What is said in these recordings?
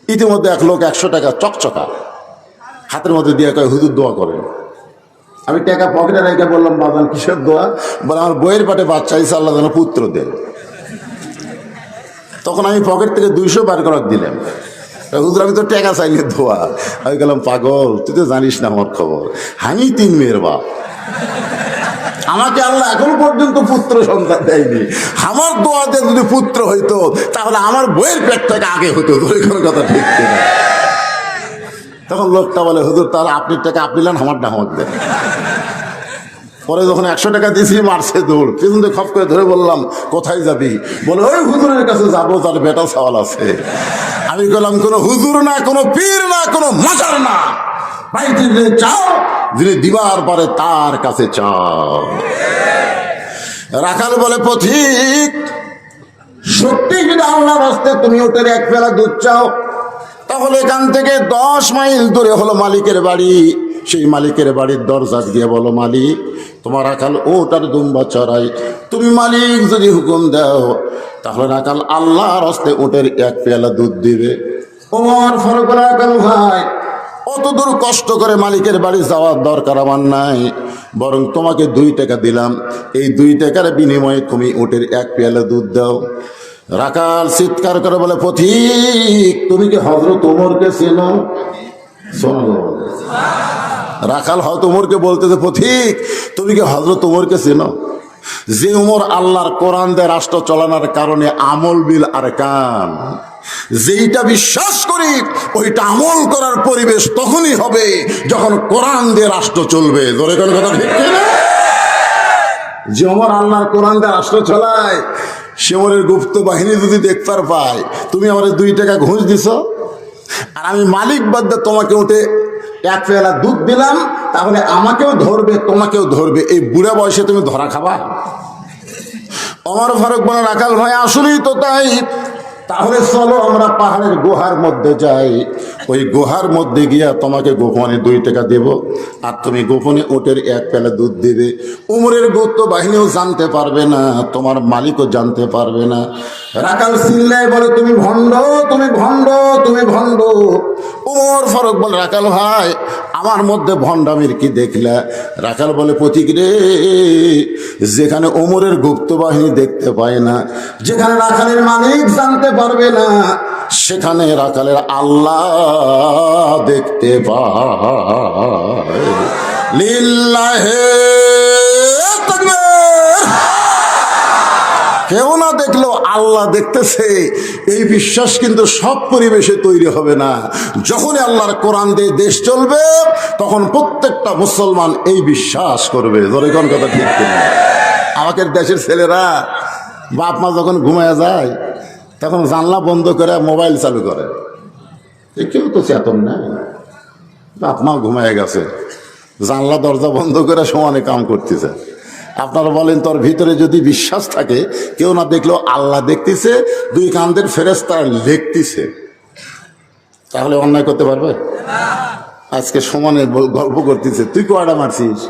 ইতিমধ্যে এক লোক 100 টাকা চকচকা হাতের মধ্যে দিয়ে কয় হুজুর দোয়া করেন। আমি টাকা পকেটে রেখে বললাম বাজান কিসের দোয়া? বলে আমার বইয়ের পাটে বাচ্চা ইসা আল্লাহ যেন পুত্র দেন। তখন আমি পকেট থেকে 200 বার করার দিলাম। হুজুর আমি তো টাকা চাইলে দোয়া। আমি গেলাম পাগল, তুই তো জানিস না আমার খবর, আমি 3 মেয়ের বাপ, আমাকে আল্লাহ এখন পর্যন্ত পুত্র সন্তান দেয়নি। আমার দোয়াতে যদি পুত্র হইতো তাহলে আমার বইয়ের পেট থেকে আগে হতো। কোনো কথা ঠিক কিনা? তখন লোকটা বলে হুজুর তাহলে আপনি টাকা আপনি নেন, আমারটা আমাকে দেন। পরে যখন 100 টাকা দিয়েছি মারছে দৌড়, পেছন খপ করে ধরে বললাম কোথায় যাবি? বলে ওই হুজুরের কাছে যাবো, তার বেটা সওয়াল আছে। আমি বললাম কোনো হুজুর না, কোনো পীর না, কোনো মাজার না, ভাই যিনি চাও, যিনি দিবার পারে তার কাছে চাও। রাখাল বলে পথিক সত্যি যদি আল্লাহর রাস্তে তুমি ওটার 1 পেলা দুধ চাও, তাহলে এখান থেকে 10 মাইল দূরে হলো মালিকের বাড়ি। সেই মালিকের বাড়ির দরজা দিয়ে বলো মালিক তোমার রাখাল ওটার দুম্বা চড়াই। তুমি মালিক যদি হুকুম দাও তাহলে রাখাল আল্লাহর রাস্তে ওটের 1 পেলা দুধ দিবে। ওমর ফারুক রাখাল ভাই অত দূর কষ্ট করে মালিকের বাড়ি যাওয়ার দরকার আমার নাই, বরং তোমাকে 2 টাকা দিলাম, এই 2 টাকার বিনিময়ে তুমি ওটের 1 পেয়ালা দুধ দাও। রাখাল চিৎকার করে বলে পথিক তুমি কি হযরত ওমরকে চেনো? শোনো, রাখাল হয়তো ওমরকে বলতেছে পথিক তুমি কি হযরত ওমরকে চেনো? যে ওমর আল্লাহর কোরআন দিয়ে রাষ্ট্র চালানোর কারণে আমল বিল আরকান, যেইটা বিশ্বাস করি ওইটা আমল করার পরিবেশ তখনই হবে যখন কোরআন দিয়ে রাষ্ট্র চলবে। ধরে কোন কথা ঠিক কিনা? যে ওমর আল্লাহর কোরআন দিয়ে রাষ্ট্র চালায় সে ওমরের গুপ্ত বাহিনী যদি দেখতে পায় তুমি আমার 2 টাকা ঘুষ দিছ আর আমি মালিক বাদ দিয়ে তোমাকে উঠে 1 পেয়ালা দুধ দিলাম, তাহলে আমাকেও ধরবে তোমাকেও ধরবে, এই বুড়া বয়সে তুমি ধরা খাবা? ওমর ফারুক বলে রাখাল ভাই আসলেই তো তাই, তাহলে চলো আমরা পাহাড়ের গুহার মধ্যে যাই, ওই গুহার মধ্যে গিয়া তোমাকে গোপনে 2 টাকা দেব আর তুমি গোপনে ওটের 1 পেলা দুধ দেবে। উমরের গুপ্ত বাহিনীও জানতে পারবে না, তোমার মালিকও জানতে পারবে না। রাখাল চিল্লায় বলে তুমি ভণ্ড, তুমি ভণ্ড, তুমি ভণ্ড। উমর ফারুক বলে রাখাল ভাই আমার মধ্যে ভণ্ডামির কি দেখলা? রাখাল বলে পথিক রে, যেখানে ওমরের গুপ্ত বাহিনী দেখতে পায় না, যেখানে রাখালের মালিক জানতে পারবে না, সেখানে রাখালের আল্লাহ দেখতে পায়। লিল্লাহে তাকবীর। কেউ না দেখলেও আল্লাহ দেখতেছে, এই বিশ্বাস কিন্তু সব পরিবেশে তৈরি হবে না। যখনই আল্লাহর কোরআন দিয়ে দেশ চলবে তখন প্রত্যেকটা মুসলমান এই বিশ্বাস করবে। ধরে কোন কথা ঠিক কিনা? আমাদের দেশের ছেলেরা বাপ মা যখন ঘুমায় যায় তখন জানলা বন্ধ করে মোবাইল চালু করে, কেউ তো চেতন না, বাপ মা ঘুমায় গেছে, জানলা দরজা বন্ধ করে সমানে কাম করতেছে। আপনারা বলেন তোর ভিতরে যদি বিশ্বাস থাকে কেউ না দেখলেও আল্লাহ দেখতেছে, 2 কাঁধের ফেরেশতা লিখতেছে, তাহলে অন্যায় করতে পারবে? আজকে সমানে গল্প করতেছে তুই কয়টা মারছিস?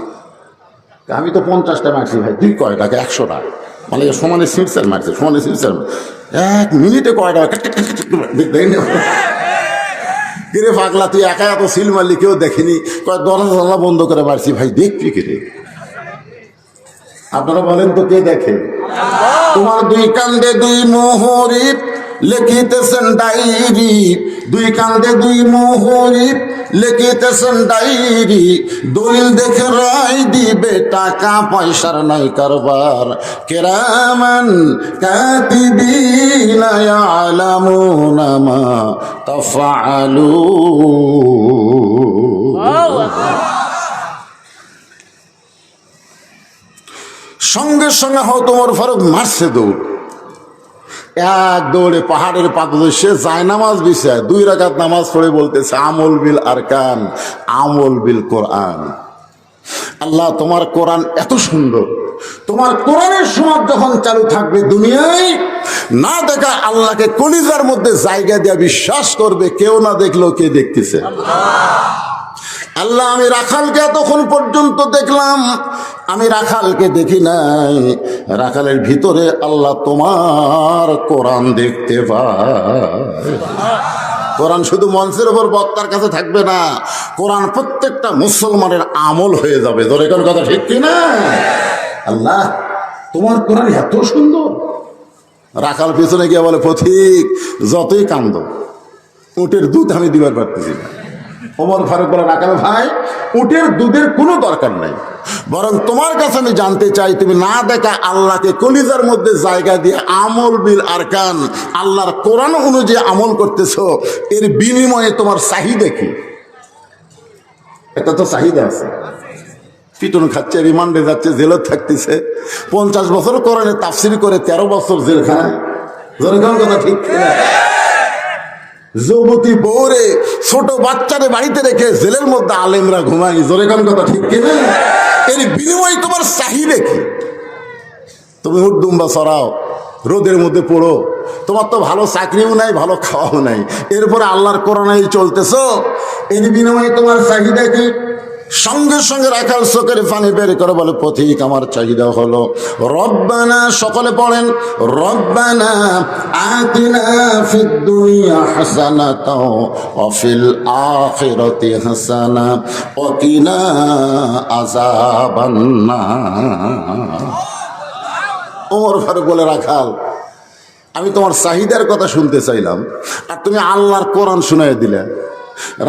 আমি তো 50টা মারছি। ভাই তুই কয়টা? 100টা। মানে সমানে সিটসার মারছে, সমানে সিটসার 1 মিনিটে কয়টা? কিরে পাগলা তুই একা এত সিল মারলি কেউ দেখেনি? দরজা জানলা বন্ধ করে মারছি। ভাই দেখবি কিরে? আপনারা বলেন তো কে দেখে? তোমার 2 কান্দে 2 মোহরি লিখিতেছেন ডায়েরি, 2 কান্দে 2 মোহরি লিখিতেছেন ডায়েরি, দলিল দেখে রায় দিবে, টাকা পয়সার নাই কারবার, কিরামান কাতিবিনা ইয়ালামুনা মা তাফআলুন। সঙ্গে সঙ্গে হয়তো ওমর ফারুক মারছে দৌড়, 1 দৌড়ে পাহাড়ের পাদদেশে যায় নামাজ বিছায় 2 রাকাত নামাজ পড়ে বলতেছে আমল বিল আরকান, আমল বিল কোরআন। আল্লাহ তোমার কোরআন এত সুন্দর, তোমার কোরআনের সমাজ যখন চালু থাকবে দুনিয়ায় না দেখা আল্লাহকে কলিজার মধ্যে জায়গা দিয়ে বিশ্বাস করবে, কেউ না দেখলেও কে দেখতেছে? আল্লাহ আমি রাখালকে এতক্ষণ পর্যন্ত দেখলাম, আমি রাখালকে দেখি নাই, রাখালের ভিতরে আল্লাহ তোমার কোরআন দেখতে পায়। কোরআন শুধু মঞ্চের ওপর বক্তার কাছে থাকবে না, কোরআন প্রত্যেকটা মুসলমানের আমল হয়ে যাবে। ধরে কোন কথা ঠিক কিনা? আল্লাহ তোমার কোরআন এত সুন্দর। রাখাল পিছনে গিয়ে বলে, পথিক যতই কান্দ উটের দুধ আমি দিবার পারতেছি না। ওমর ফারুক বলে, রাখাল ভাই উটের দুধের কোনো দরকার নাই, বরং তোমার কাছে আমি জানতে চাই তুমি না দেখা আল্লাহকে কলিজার মধ্যে জায়গা দিয়ে আমল বিল আরকান আল্লাহর কোরআন অনুযায়ী আমল করতেছো, এর বিনিময়ে তোমার চাহিদা কি? এটা তো চাহিদা আছে। পিটন খাচ্ছে, রিমান্ডে যাচ্ছে, জেলে থাকতেছে, 50 বছর কোরআনে তাফসির করে 13 বছর জেলখানায়। কথা ঠিক কিনা? যুবতী বউরে ছোট বাচ্চারে বাড়িতে রেখে জেলের মধ্যে আলেমরা ঘুমাই। জোরে কোন কথা ঠিক কিনা? এর বিনিময়ে তোমার চাহিদা কি? তুমি উট দুম্বা চড়াও, রোদের মধ্যে পড়ো, তোমার তো ভালো চাকরিও নাই, ভালো খাওয়াও নাই, এরপরে আল্লাহর কোরআনেই চলতেছো, এর বিনিময়ে তোমার চাহিদা কি? সঙ্গে সঙ্গে রাখাল চোখের পানি বের করে বলে, পথিক আমার চাহিদা হলো রব্বানা, সকলে পড়েন, রব্বানা আতিনা ফিদ দুনিয়া হাসানাতাও ওয়া ফিল আখিরাতি হাসানা ওয়া কিনা আযাবান নার। ওমর ফারুক বলে, রাখাল আমি তোমার চাহিদার কথা শুনতে চাইলাম আর তুমি আল্লাহর কোরআন শুনাই দিলে।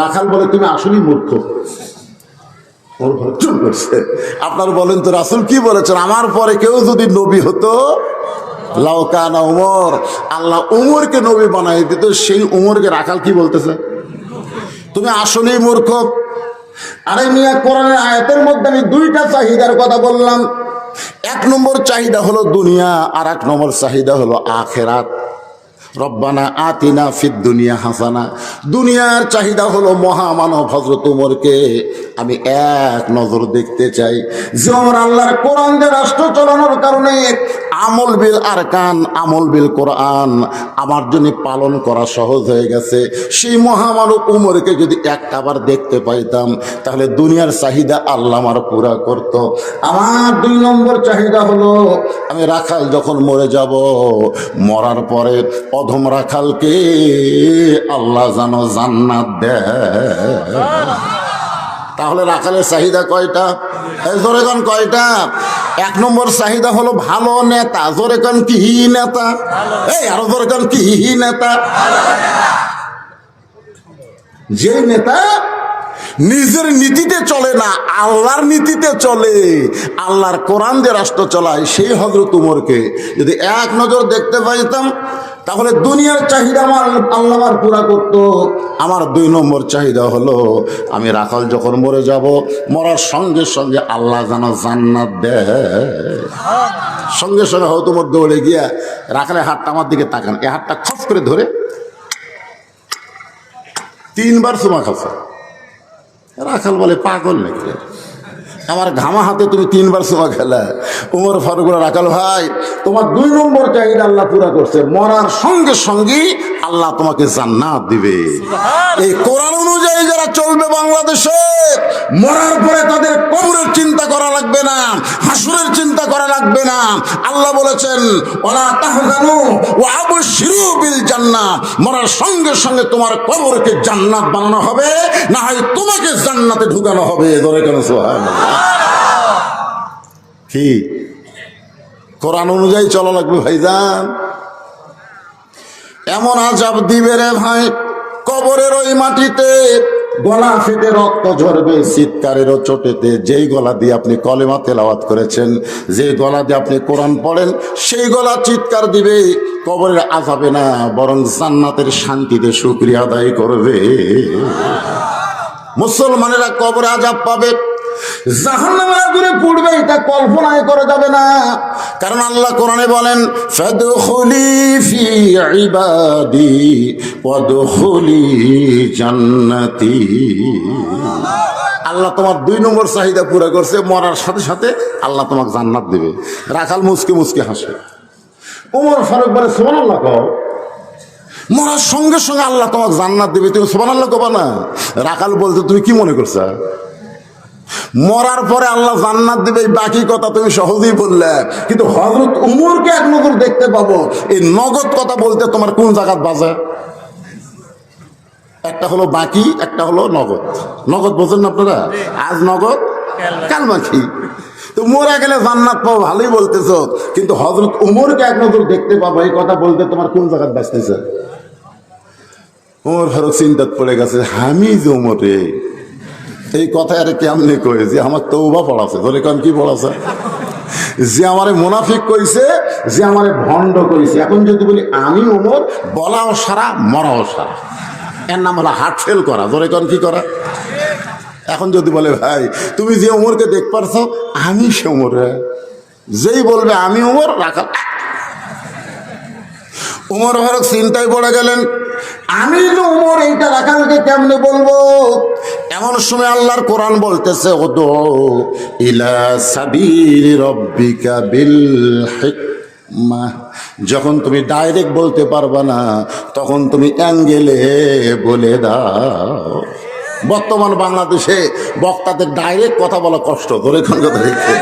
রাখাল বলে, তুমি আসলেই মূর্খ। চুপ করছে। আপনার বলেন তো রাসূল কি বলেছেন? আমার পরে কেউ যদি নবী হতো, লাউকানা উমর, আল্লাহ উমরকে নবী বানাই দিত, সেই উমরকে রাখাল কি বলতেছে? তুমি আসলেই মূর্খ। আরে মিয়া, কোরআনের আয়াতের মধ্যে আমি 2টা চাহিদার কথা বললাম। 1 নম্বর চাহিদা হলো দুনিয়া, আর 1 নম্বর চাহিদা হলো আখিরাত। রব্বানা আতিনা ফিদ দুনিয়া হাসানা, দুনিয়ার চাহিদা হলো মহামানব হযরত উমরকে আমি এক নজর দেখতে চাই যে ওমর আল্লাহর কোরআন দিয়ে রাষ্ট্র চালানোর কারণে আমল বিল আরকান, আমল বিল কোরআন আমার জন্য পালন করা সহজ হয়ে গেছে। সেই মহামানব উমরকে যদি একটাবার দেখতে পাইতাম তাহলে দুনিয়ার চাহিদা আল্লাহ আমার পুরা করত। আমার 2 নম্বর চাহিদা হলো আমি রাখাল যখন মরে যাব, মরার পরে অধম রাখালকে আল্লাহ যেন জান্নাত দেয়। তাহলে রাখালের চাহিদা কয়টা? জোরে কোন কয়টা? 1 নম্বর চাহিদা হলো ভালো নেতা। জোরে কোন কি নেতা? এই আরো জোরে কোন কি নেতা? যে নেতা নিজের নীতিতে চলে না, আল্লাহর নীতিতে চলে, আল্লাহর কোরআন দিয়ে রাষ্ট্র চলায়, সেই হযরত উমরকে যদি এক নজর দেখতে পাইতাম তাহলে দুনিয়ার চাহিদা আমার আল্লাহ আমার পুরা করতো। আমার 2 নম্বর চাহিদা হলো আমি রাখাল যখন মরে যাব, মরার সঙ্গে সঙ্গে আল্লাহ যেন জান্নাত দেয়। সঙ্গে সঙ্গে হয়তো তোমার দৌড়ে গিয়া রাখালের হাতটা আমার দিকে তাকান, এই হাতটা খস করে ধরে 3 বার চুমা খাচ্ছে। রাখাল বলে, পাগল নাকি? আমার ঘামা হাতে তুমি 3 বার চুমা খেলা। উমর ফারুক বলে, রাখাল ভাই তোমার 2 নম্বর চাহিদা আল্লাহ পুরা করছে, মরার সঙ্গে সঙ্গে আল্লাহ তোমাকে জান্নাত দিবে। এই কোরআন অনুযায়ী যারা চলবে বাংলাদেশে, মরার পরে তাদের কবরের চিন্তা করা লাগবে না, হাসরের চিন্তা করা লাগবে না। আল্লাহ বলেছেন, ওয়ালা তাহজানু ওয়া আবশিরু বিল জান্নাহ, মরার সঙ্গে সঙ্গে তোমার কবরকে জান্নাত বানানো হবে, না হয় তোমাকে জান্নাতে ঢুকানো হবে। ধরে কেন সুবহানাল্লাহ। কি কোরআন অনুযায়ী চলা লাগবে ভাইজান। এমন আযাব দিবে রে ভাই, কবরের ওই মাটিতে গলা ফেটে রক্ত ঝরবে চিৎকারেরও চোটেতে। যেই গলা দিয়ে আপনি কলেমা তেলাওয়াত করেছেন, যে গলা দিয়ে আপনি কোরআন পড়েন, সেই গলা চিৎকার দিবে। কবরের আযাবে না, বরং জান্নাতের শান্তিতে শুকরিয়া আদায় করবে। মুসলমানেরা কবরে আযাব পাবে, জাহান্নামের আগুনে পড়বে, এটা কল্পনাই করা যাবে না। কারণ আল্লাহ কোরআনে বলেন, ফাদখুলি ফি ইবাদি ওয়াদখুলি জান্নাতি। আল্লাহ তোমার 2 নম্বর চাহিদা পুরো করছে, মরার সাথে সাথে আল্লাহ তোমাকে জান্নাত দেবে। রাখাল মুচকে মুচকে হাসে। ওমর ফারুক বলে, সুবহানাল্লাহ কও। মরার সঙ্গে সঙ্গে আল্লাহ তোমাকে জান্নাত দেবে, তুমি সুবহানাল্লাহ কবা না? রাখাল বলতে, তুমি কি মনে করছো? মরার পরে আল্লাহ জান্নাত দিবে, এই বাকি কথা তুমি সহজেই বললে। কিন্তু হযরত উমরকে এক নজর দেখতে পাবো, এই নগদ কথা বলতে তোমার কোন জায়গাত বাজে? একটা হলো বাকি, একটা হলো নগদ। নগদ বোঝেন না আপনারা? আজ নগদ কাল বাকি। তো মরা গেলে জান্নাত পাবো ভালোই বলতেছ, কিন্তু হযরত উমরকে এক নজর দেখতে পাবো, এই কথা বলতে তোমার কোন জায়গাত বাঁচতেছে? ওমর ফারুক চিন্তাত পড়ে গেছে, আমি যে উমর রে, এই কথা আরে কেমনে কয়ে যে আমার তওবা পড়াছে, ধরে কারণ কি পড়াছে? যে আমারে মুনাফিক কইছে, যে আমারে ভণ্ড কইছে। এখন যদি বলি আমি উমর, বলাও সারা মরাও সারা, এর নাম হলো হার্ট ফেল করা। ধরে কারণ কি করা? এখন যদি বলে ভাই তুমি যে উমরকে দেখ পারছো, আমি সে উমর, যেই বলবে আমি উমর, রাখাল উমর ফারুক চিন্তায় পড়ে গেলেন, আমি যে উমর এইটা রাখালকে কেমনে বলবো? এমন সময় আল্লাহর কোরআন বলতেছে, উদু ইলা সাবিলি রাব্বিকা বিল হিকমাহ। যখন তুমি ডাইরেক্ট বলতে পারবা না, তখন তুমি অ্যাঙ্গেলে বলে দাও। বর্তমান বাংলাদেশে বক্তাদের ডাইরেক্ট কথা বলা কষ্ট, ধরে কোন কথা দেখছে।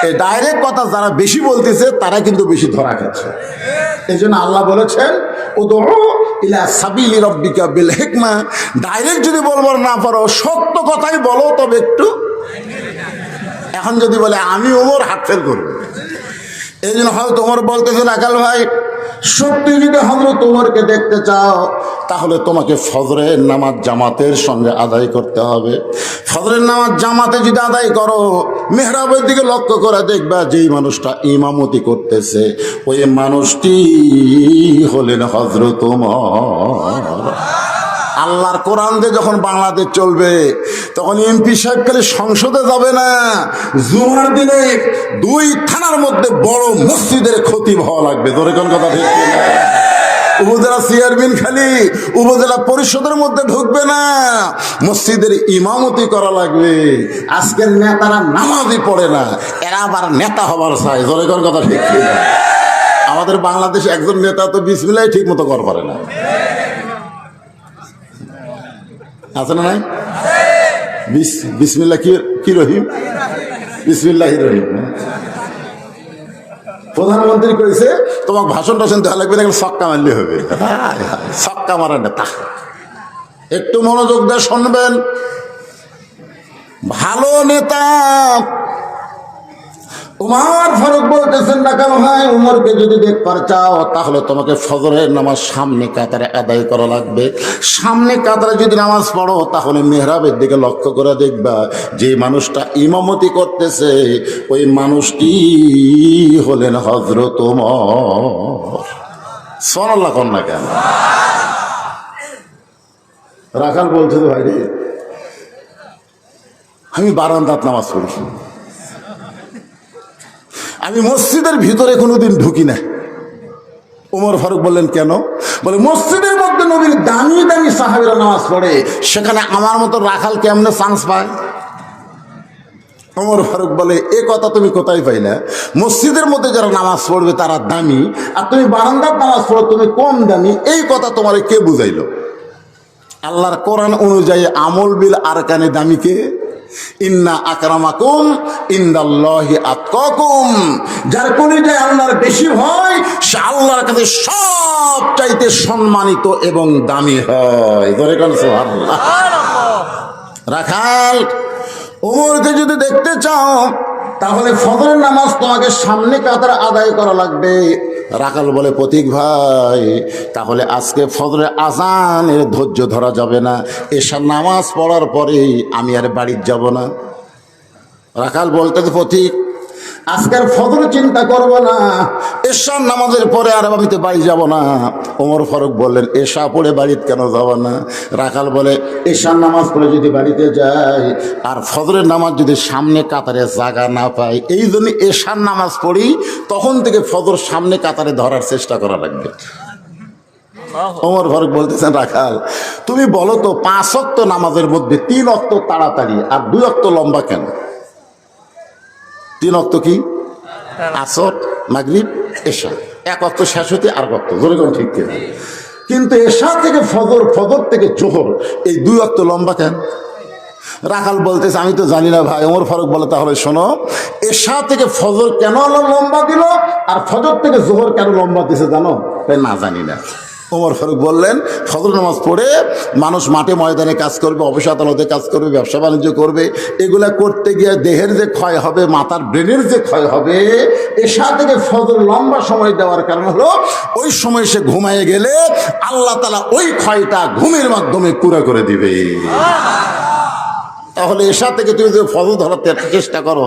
এই ডাইরেক্ট কথা যারা বেশি বলতেছে তারা কিন্তু বেশি ধরা খাচ্ছে। এই জন্য আল্লাহ বলেছেন, উদু ইলা সাবিলি রাব্বিকা বিল হিকমা। ডাইরেক্ট যদি বলবার না পারো, সত্য কথাই বলো, তবে একটু। এখন যদি বলে আমি ওমর, হাত ফেল করবো। এই জন্য হয়তো ওমর বলতেছে, রাখাল ভাই সত্যি যদি হযরত ওমরকে দেখতে চাও, তাহলে তোমাকে ফজরের নামাজ জামাতের সঙ্গে আদায় করতে হবে। ফজরের নামাজ জামাতে যদি আদায় করো, মেহরাবের দিকে লক্ষ্য করে দেখবা যেই মানুষটা ইমামতি করতেছে, ওই মানুষটি হলেন হযরত ওমর। আল্লাহর কোরআন দিয়ে যখন বাংলাদেশ চলবে, তখন এমপি সাহেব খালি সংসদে যাবে না, জুমার দিনে 2 থানার মধ্যে বড় মসজিদের খতিব হওয়া লাগবে। ধরে কোন কথা ঠিক কিনা? উপজেলা চেয়ারম্যান খালি উপজেলা পরিষদের মধ্যে ঢুকবে না, মসজিদের ইমামতি করা লাগবে। আজকের নেতারা নামাজই পড়ে না, এরা আবার নেতা হবার চায়। ধরে কোন কথা ঠিক কিনা? আমাদের বাংলাদেশে একজন নেতা তো বিসমিল্লাহ ঠিক মতো কর পারে না, আছে না? নাই বিসমিল্লাহ কি রহিম, বিসমিল্লাহ রহিম। প্রধানমন্ত্রী কইছে তোমাকে ভাষণ টাষণ দেওয়া লাগবে না, ছক্কা মারলে হবে। ছক্কা মারা নেতা। একটু মনোযোগ দিয়ে শুনবেন, ভালো নেতা উমর ফারুক বলতেছেন, রাখাল ভাই উমরকে যদি দেখবার চাও, তাহলে তোমাকে ফজরের নামাজ সামনে কাতারে আদায় করা লাগবে। সামনে কাতারে যদি নামাজ পড়ো, তাহলে মেহরাবের দিকে লক্ষ্য করে দেখবা যে মানুষটা ইমামতি করতেছে, ওই মানুষটি হলেন হযরত ওমর। সুবহানাল্লাহ কোন না কেন? রাখাল বলছে, তো ভাই রে আমি বারান্দাত নামাজ পড়ি, আমি মসজিদের ভিতরে কোনোদিন ঢুকি না। ওমর ফারুক বললেন, কেন? বলে মসজিদের মধ্যে নবীর দামি দামি সাহাবীরা নামাজ পড়ে, সেখানে আমার মতো রাখাল কেমনে চান্স পায়? ওমর ফারুক বলে, এ কথা তুমি কোথায় পাইলা? মসজিদের মধ্যে যারা নামাজ পড়বে তারা দামি, আর তুমি বারান্দার নামাজ পড়ো তুমি কম দামি, এই কথা তোমার কে বুঝাইলো? আল্লাহর কোরআন অনুযায়ী আমল বিল আরকানে দামি কে? ইন্না আকরামাকুম ইনদাল্লাহি আতকাকুম। যার কলিজায় আল্লাহর বেশি ভয়, সে আল্লাহর কাছে সব চাইতে সম্মানিত এবং দামি হয়। ধরে কান সুবহানাল্লাহ। রাখাল ওমরকে যদি দেখতে চাও, তাহলে ফজরের নামাজ তোমাকে সামনে কাতারে আদায় করা লাগবে। রাখাল বলে, প্রতীক ভাই তাহলে আজকে ফজরের আজানের ধৈর্য ধরা যাবে না, এশার নামাজ পড়ার পরেই আমি আর বাড়ি যাব না। রাখাল বলতে, প্রতীক আজকের ফজর চিন্তা করব না, এশার নামাজের পরে আর আমি তো বাড়ি যাব না। ওমর ফারুক বললেন, এশা পড়ে বাড়িতে কেন যাব না? রাখাল বলে, এশার নামাজ পড়ে যদি বাড়িতে যাই আর ফজরের নামাজ যদি সামনে কাতারে জায়গা না পাই, এই জন্য এশার নামাজ পড়ি, তখন থেকে ফজর সামনে কাতারে ধরার চেষ্টা করা লাগবে। ওমর ফারুক বলতেছেন, রাখাল তুমি বলো তো 5 ওয়াক্ত নামাজের মধ্যে 3 ওয়াক্ত তাড়াতাড়ি আর 2 ওয়াক্ত লম্বা কেন? 3 ওয়াক্ত কি? আসর, মাগরিব, এশা। 1 ওয়াক্ত শেষ হতে আর ওয়াক্ত, জোরে কোন ঠিক কিনা? কিন্তু এশা থেকে ফজর, ফজর থেকে জোহর, এই 2 ওয়াক্ত লম্বা কেন? রাখাল বলতেছে আমি তো জানি না ভাই। ওমর ফারুক বলে তাহলে শোনো, এশা থেকে ফজর কেন আল্লাহ লম্বা দিল আর ফজর থেকে জোহর কেন লম্বা দিছে জানো? না জানি না। ওমর ফারুক বললেন ফজর নামাজ পড়ে মানুষ মাঠে ময়দানে কাজ করবে, অফিস আদালতে কাজ করবে, ব্যবসা বাণিজ্য করবে, এগুলা করতে গিয়ে দেহের যে ক্ষয় হবে, মাথার ব্রেনের যে ক্ষয় হবে, এশা থেকে ফজর লম্বা সময় দেওয়ার কারণ হলো ওই সময় সে ঘুমায় গেলে আল্লাহ তাআলা ওই ক্ষয়টা ঘুমের মাধ্যমে পুরো করে দিবে। তাহলে এশা থেকে তুমি যদি ফজর ধরার চেষ্টা করো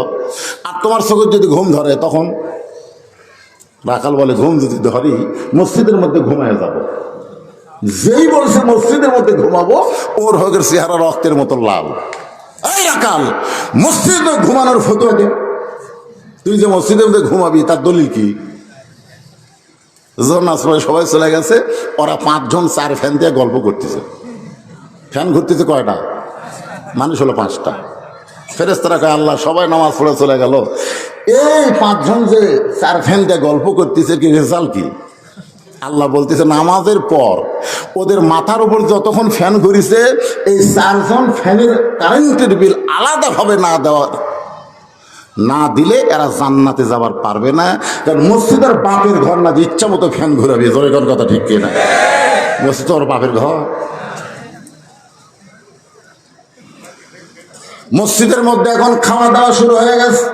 আর তোমার চোখে যদি ঘুম ধরে, তখন রাখাল বলে ঘুম যদি ধরি মসজিদের মধ্যে ঘুমায় যাব। যেই বলছে মসজিদের মধ্যে ঘুমাবো, ওর হকের চেহারা রক্তের মতো লাল। এই রাখাল, মসজিদে ঘুমানোর ফতোয়া দে। তুই যে মসজিদের মধ্যে ঘুমাবি তার দলিল কি? যখন আসলে সবাই চলে গেছে, ওরা 5 জন 4 ফ্যান দিয়ে গল্প করতেছে। ফ্যান ঘুরতেছে কয়টা? মানুষ হলো 5টা। ফেরেশতারা কয় আল্লাহ সবাই নামাজ পড়ে চলে গেল, এই 5 জন যে 4 ফ্যান দিয়ে গল্প করতেছে, কি রেজাল্ট কি? আল্লাহ বলতেছে নামাজের পর ওদের মাথার উপর যতক্ষণ ফ্যান ঘুরিছে, এই 4 জন ফ্যানের কারেন্টের বিল আলাদাভাবে না দিলে এরা জান্নাতে যাবার পারবে না। কারণ মসজিদের বাপের ঘর না, যে ইচ্ছা মতো ফ্যান ঘুরাবে। জোরে কোন কথা ঠিক কিনা? মসজিদ ওর বাপের ঘর। মসজিদের মধ্যে এখন খাওয়া দাওয়া শুরু হয়ে গেছে।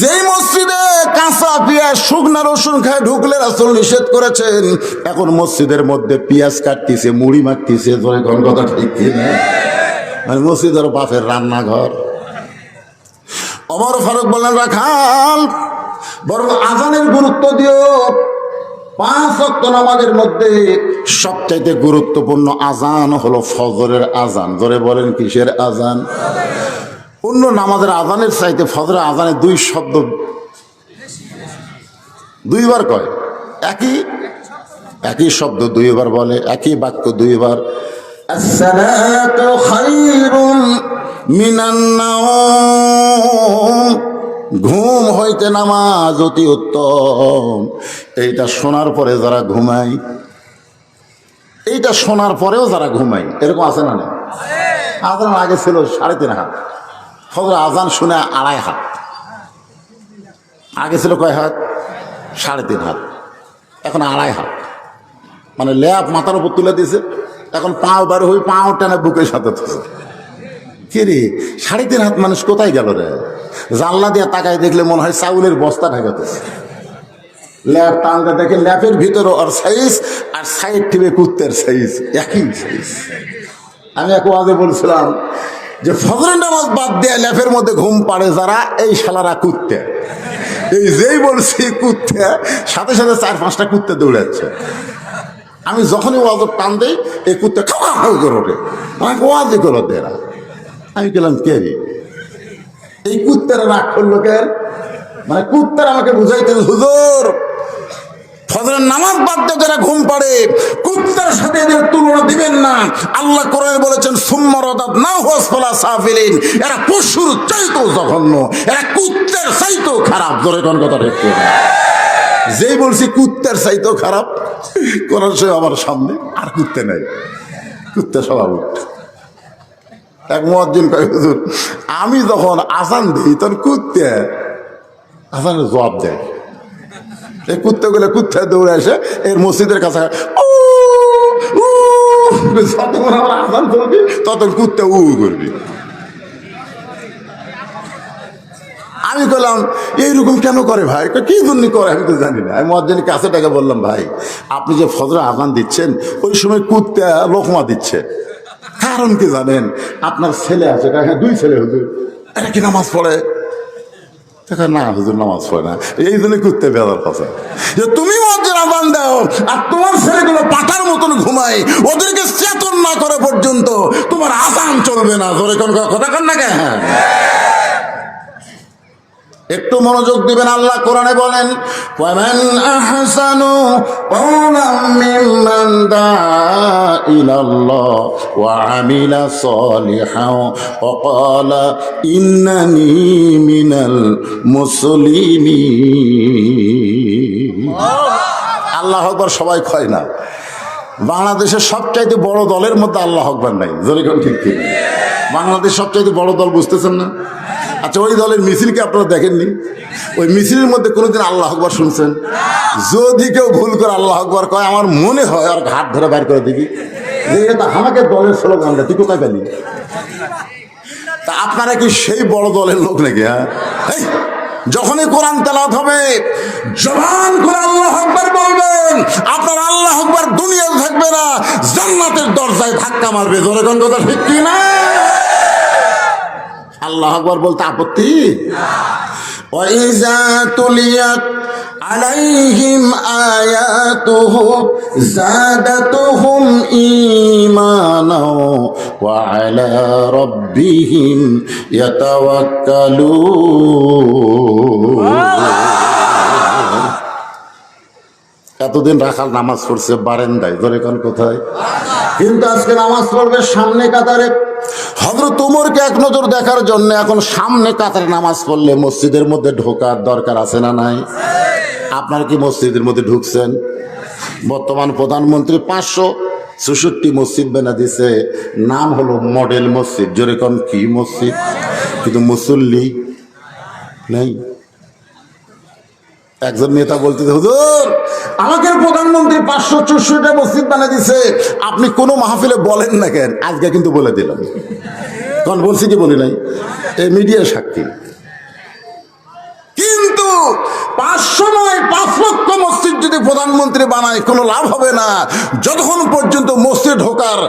যেই মসজিদে কাঁচা পেঁয়াজ শুকনা রসুন খায় ঢুকলে রাসূল নিষেধ করেছেন, এখন মসজিদের মধ্যে পেঁয়াজ কাটতেছে, মুড়ি মারতেছে। জোরে কোন কথা ঠিক কিনা? মানে মসজিদের বাপের রান্নাঘর। ওমর ফারুক বললেন রাখাল, বরং আজানের গুরুত্ব দিও। 5 ওয়াক্ত নামাজের মধ্যে সবচাইতে গুরুত্বপূর্ণ আজান হলো ফজরের আজান। জোরে বলেন কিসের আজান? অন্য নামাজের আজানের চাইতে ফজরের আজানে 2 শব্দ 2 বার কয়। একই শব্দ 2 বার বলে, একই বাক্য 2 বার। আসসালাতু খায়রুম মিনান নাওম, ঘুম হইতে নামাজ অতি উত্তম। এইটা শোনার পরে যারা ঘুমায়, এইটা শোনার পরেও যারা ঘুমায়, এরকম আছে না? আজান আগে ছিল 3.5 হাত, ফজর আজান শুনে 2.5 হাত। আগে ছিল কয় হাত? 3.5 হাত, এখন 2.5 হাত। মানে ল্যাপ মাথার উপর তুলে দিয়েছে, এখন পাও বার হয়ে পাও টানে বুকের সাথে থাকছে। কি রে, 3.5 হাত মানুষ কোথায় গেল রে? জানলা দিয়ে তাকায় দেখলে মনে হয় চাউলের বস্তা ঢাকাতেছে। ল্যাপ টানতে দেখে ল্যাপের ভিতরে ওর সাইজ আর সাইড টিপে কুত্তের সাইজ একই সাইজ। আমি এক ওয়াজে বলছিলাম যে ফজরের নামাজ বাদ দিয়ে ল্যাপের মধ্যে ঘুম পাড়ে যারা, এই শালারা কুত্তে। এই যেই বলছি কুত্তে, সাথে সাথে 4-5টা কুত্তে দৌড়াচ্ছে। আমি যখনই ওয়াজ টান দিই, এই কুত্তে খাওয়া করে ওঠে। আমাকে ওয়াজই করো দেরা। আমি গেলাম কে রে? এই কুত্তারা রাগ করলো কেন? মানে কুত্তারা আমাকে বুঝাইতে, হুজুর ফজরের নামাজ বাদ দিয়ে যারা ঘুম পাড়ে, কুত্তার সাথে এদের তুলনা দিবেন না। আল্লাহ কোরআনে বলেছেন সুম্মা রাদাদনাহু আসফালা সাফিলিন, এরা পশুর চাইতেও জঘন্য, এরা কুত্তার চাইতেও খারাপ। জোরে কোন কথা ঠিক করে? যেই বলছি কুত্তার চাইতেও খারাপ, কোরআন শরীফ আমার সামনে, আর কুত্তে নাই, কুত্তা স্বভাব। এক মুয়াজ্জিন কয় হুজুর আমি যখন আজান দিই তখন কুত্তে আজানের জবাব দেয়। এই কুত্তাগুলো কুত্তায় দৌড়ে আসে এর মসজিদের কাছে, যতক্ষণ আমার আজান চলবি ততক্ষণ কুত্তা করবি। আমি বললাম এইরকম কেন করে ভাই? কি জন্য করে আমি তো জানি না। আমি মুয়াজ্জিনের কাছে ডেকে বললাম, ভাই আপনি যে ফজরে আজান দিচ্ছেন ওই সময় কুত্তা লোকমা দিচ্ছে, কারণ কি জানেন? আপনার ছেলে আছে, হ্যাঁ 2 ছেলে হুজুর, এটা কি নামাজ পড়ে? না হুজুর নামাজ পড়ে না। এই জন্য কুত্তে বেজার কথা যে তুমি মসজিদ আজান দাও আর তোমার ছেলেগুলো পাতার মতন ঘুমায়, ওদেরকে চেতন না করে পর্যন্ত তোমার আজান চলবে না। ধরে কোন কথা কন না কে? হ্যাঁ, একটু মনোযোগ দিবেন। আল্লাহ কোরআনে বলেন ওয়ামান আহসানু কওলাম মিম্মান দাআ ইলাল্লাহ ওয়া আমিলা সলিহান ওয়া ক্বালা ইন্নানি মিনাল মুসলিমিন। আল্লাহু আকবার। সবাই কয় না, বাংলাদেশের সবচাইতে বড় দলের মধ্যে আল্লাহ আকবার নাই, যেরকম ঠিক ঠিক। বাংলাদেশ সবচাইতে বড় দল, বুঝতেছেন না? আচ্ছা, ওই দলের মিছিলকে আপনারা দেখেননি? ওই মিছিলের মধ্যে কোনোদিন আল্লাহ আকবার শুনছেন? যদি কেউ ভুল করে আল্লাহ আকবার কয়, আমার মনে হয় আর হাত ধরে বাইর করে দেখি যে এটা আমাকে দলের স্লোগানটা তুই কোথায় পেলি? তা আপনারা কি সেই বড় দলের লোক নাকি? হ্যাঁ, যখনই কোরআন তেলাওয়াত হবে জবান করে আল্লাহ আকবার বলবেন, আপনার আল্লাহ আকবার দুনিয়াতে থাকবে না, জান্নাতের দরজায় ধাক্কা মারবে। জোরে কোন কথা ঠিক কি না? আল্লাহ আকবার বলতে আপত্তি? ওয়াইজা তুলিয়াত আলাইহিম আয়াতুহু যাদাতুহুম ঈমানা ওয়া আলা রাব্বিহিম ইয়াতাওয়াক্কালুন। এতদিন রাখাল নামাজ পড়ছে বারান্দায়, ধরে কোন কোথায়, কিন্তু আজকে নামাজ পড়বে সামনে কাতারে। হযরত ওমরকে এক নজর দেখার জন্য এখন সামনে কাতারে নামাজ পড়লে মসজিদের মধ্যে ঢোকার দরকার আছে না নাই? আপনার কি মসজিদের মধ্যে ঢুকছেন? বর্তমান প্রধানমন্ত্রী 566 মসজিদ বানা দিছে, নাম হলো মডেল মসজিদ। জোরে কোন কি মসজিদ? কিন্তু মুসল্লি নেই। একজন নেতা বলতেছে, হুজুর আমাকে প্রধানমন্ত্রী 564টা মসজিদ বানিয়ে দিছে, আপনি কোনো মাহফিলে বলেন না কেন? আজকে কিন্তু বলে দিলাম। কোন বলছি কি বলি নাই? এই মিডিয়া সাক্ষী। কিন্তু 500 নয় 5 লক্ষ মসজিদ যদি প্রধানমন্ত্রী বানায় কোনো লাভ হবে না, যতক্ষণ পর্যন্ত মসজিদ ঢোকার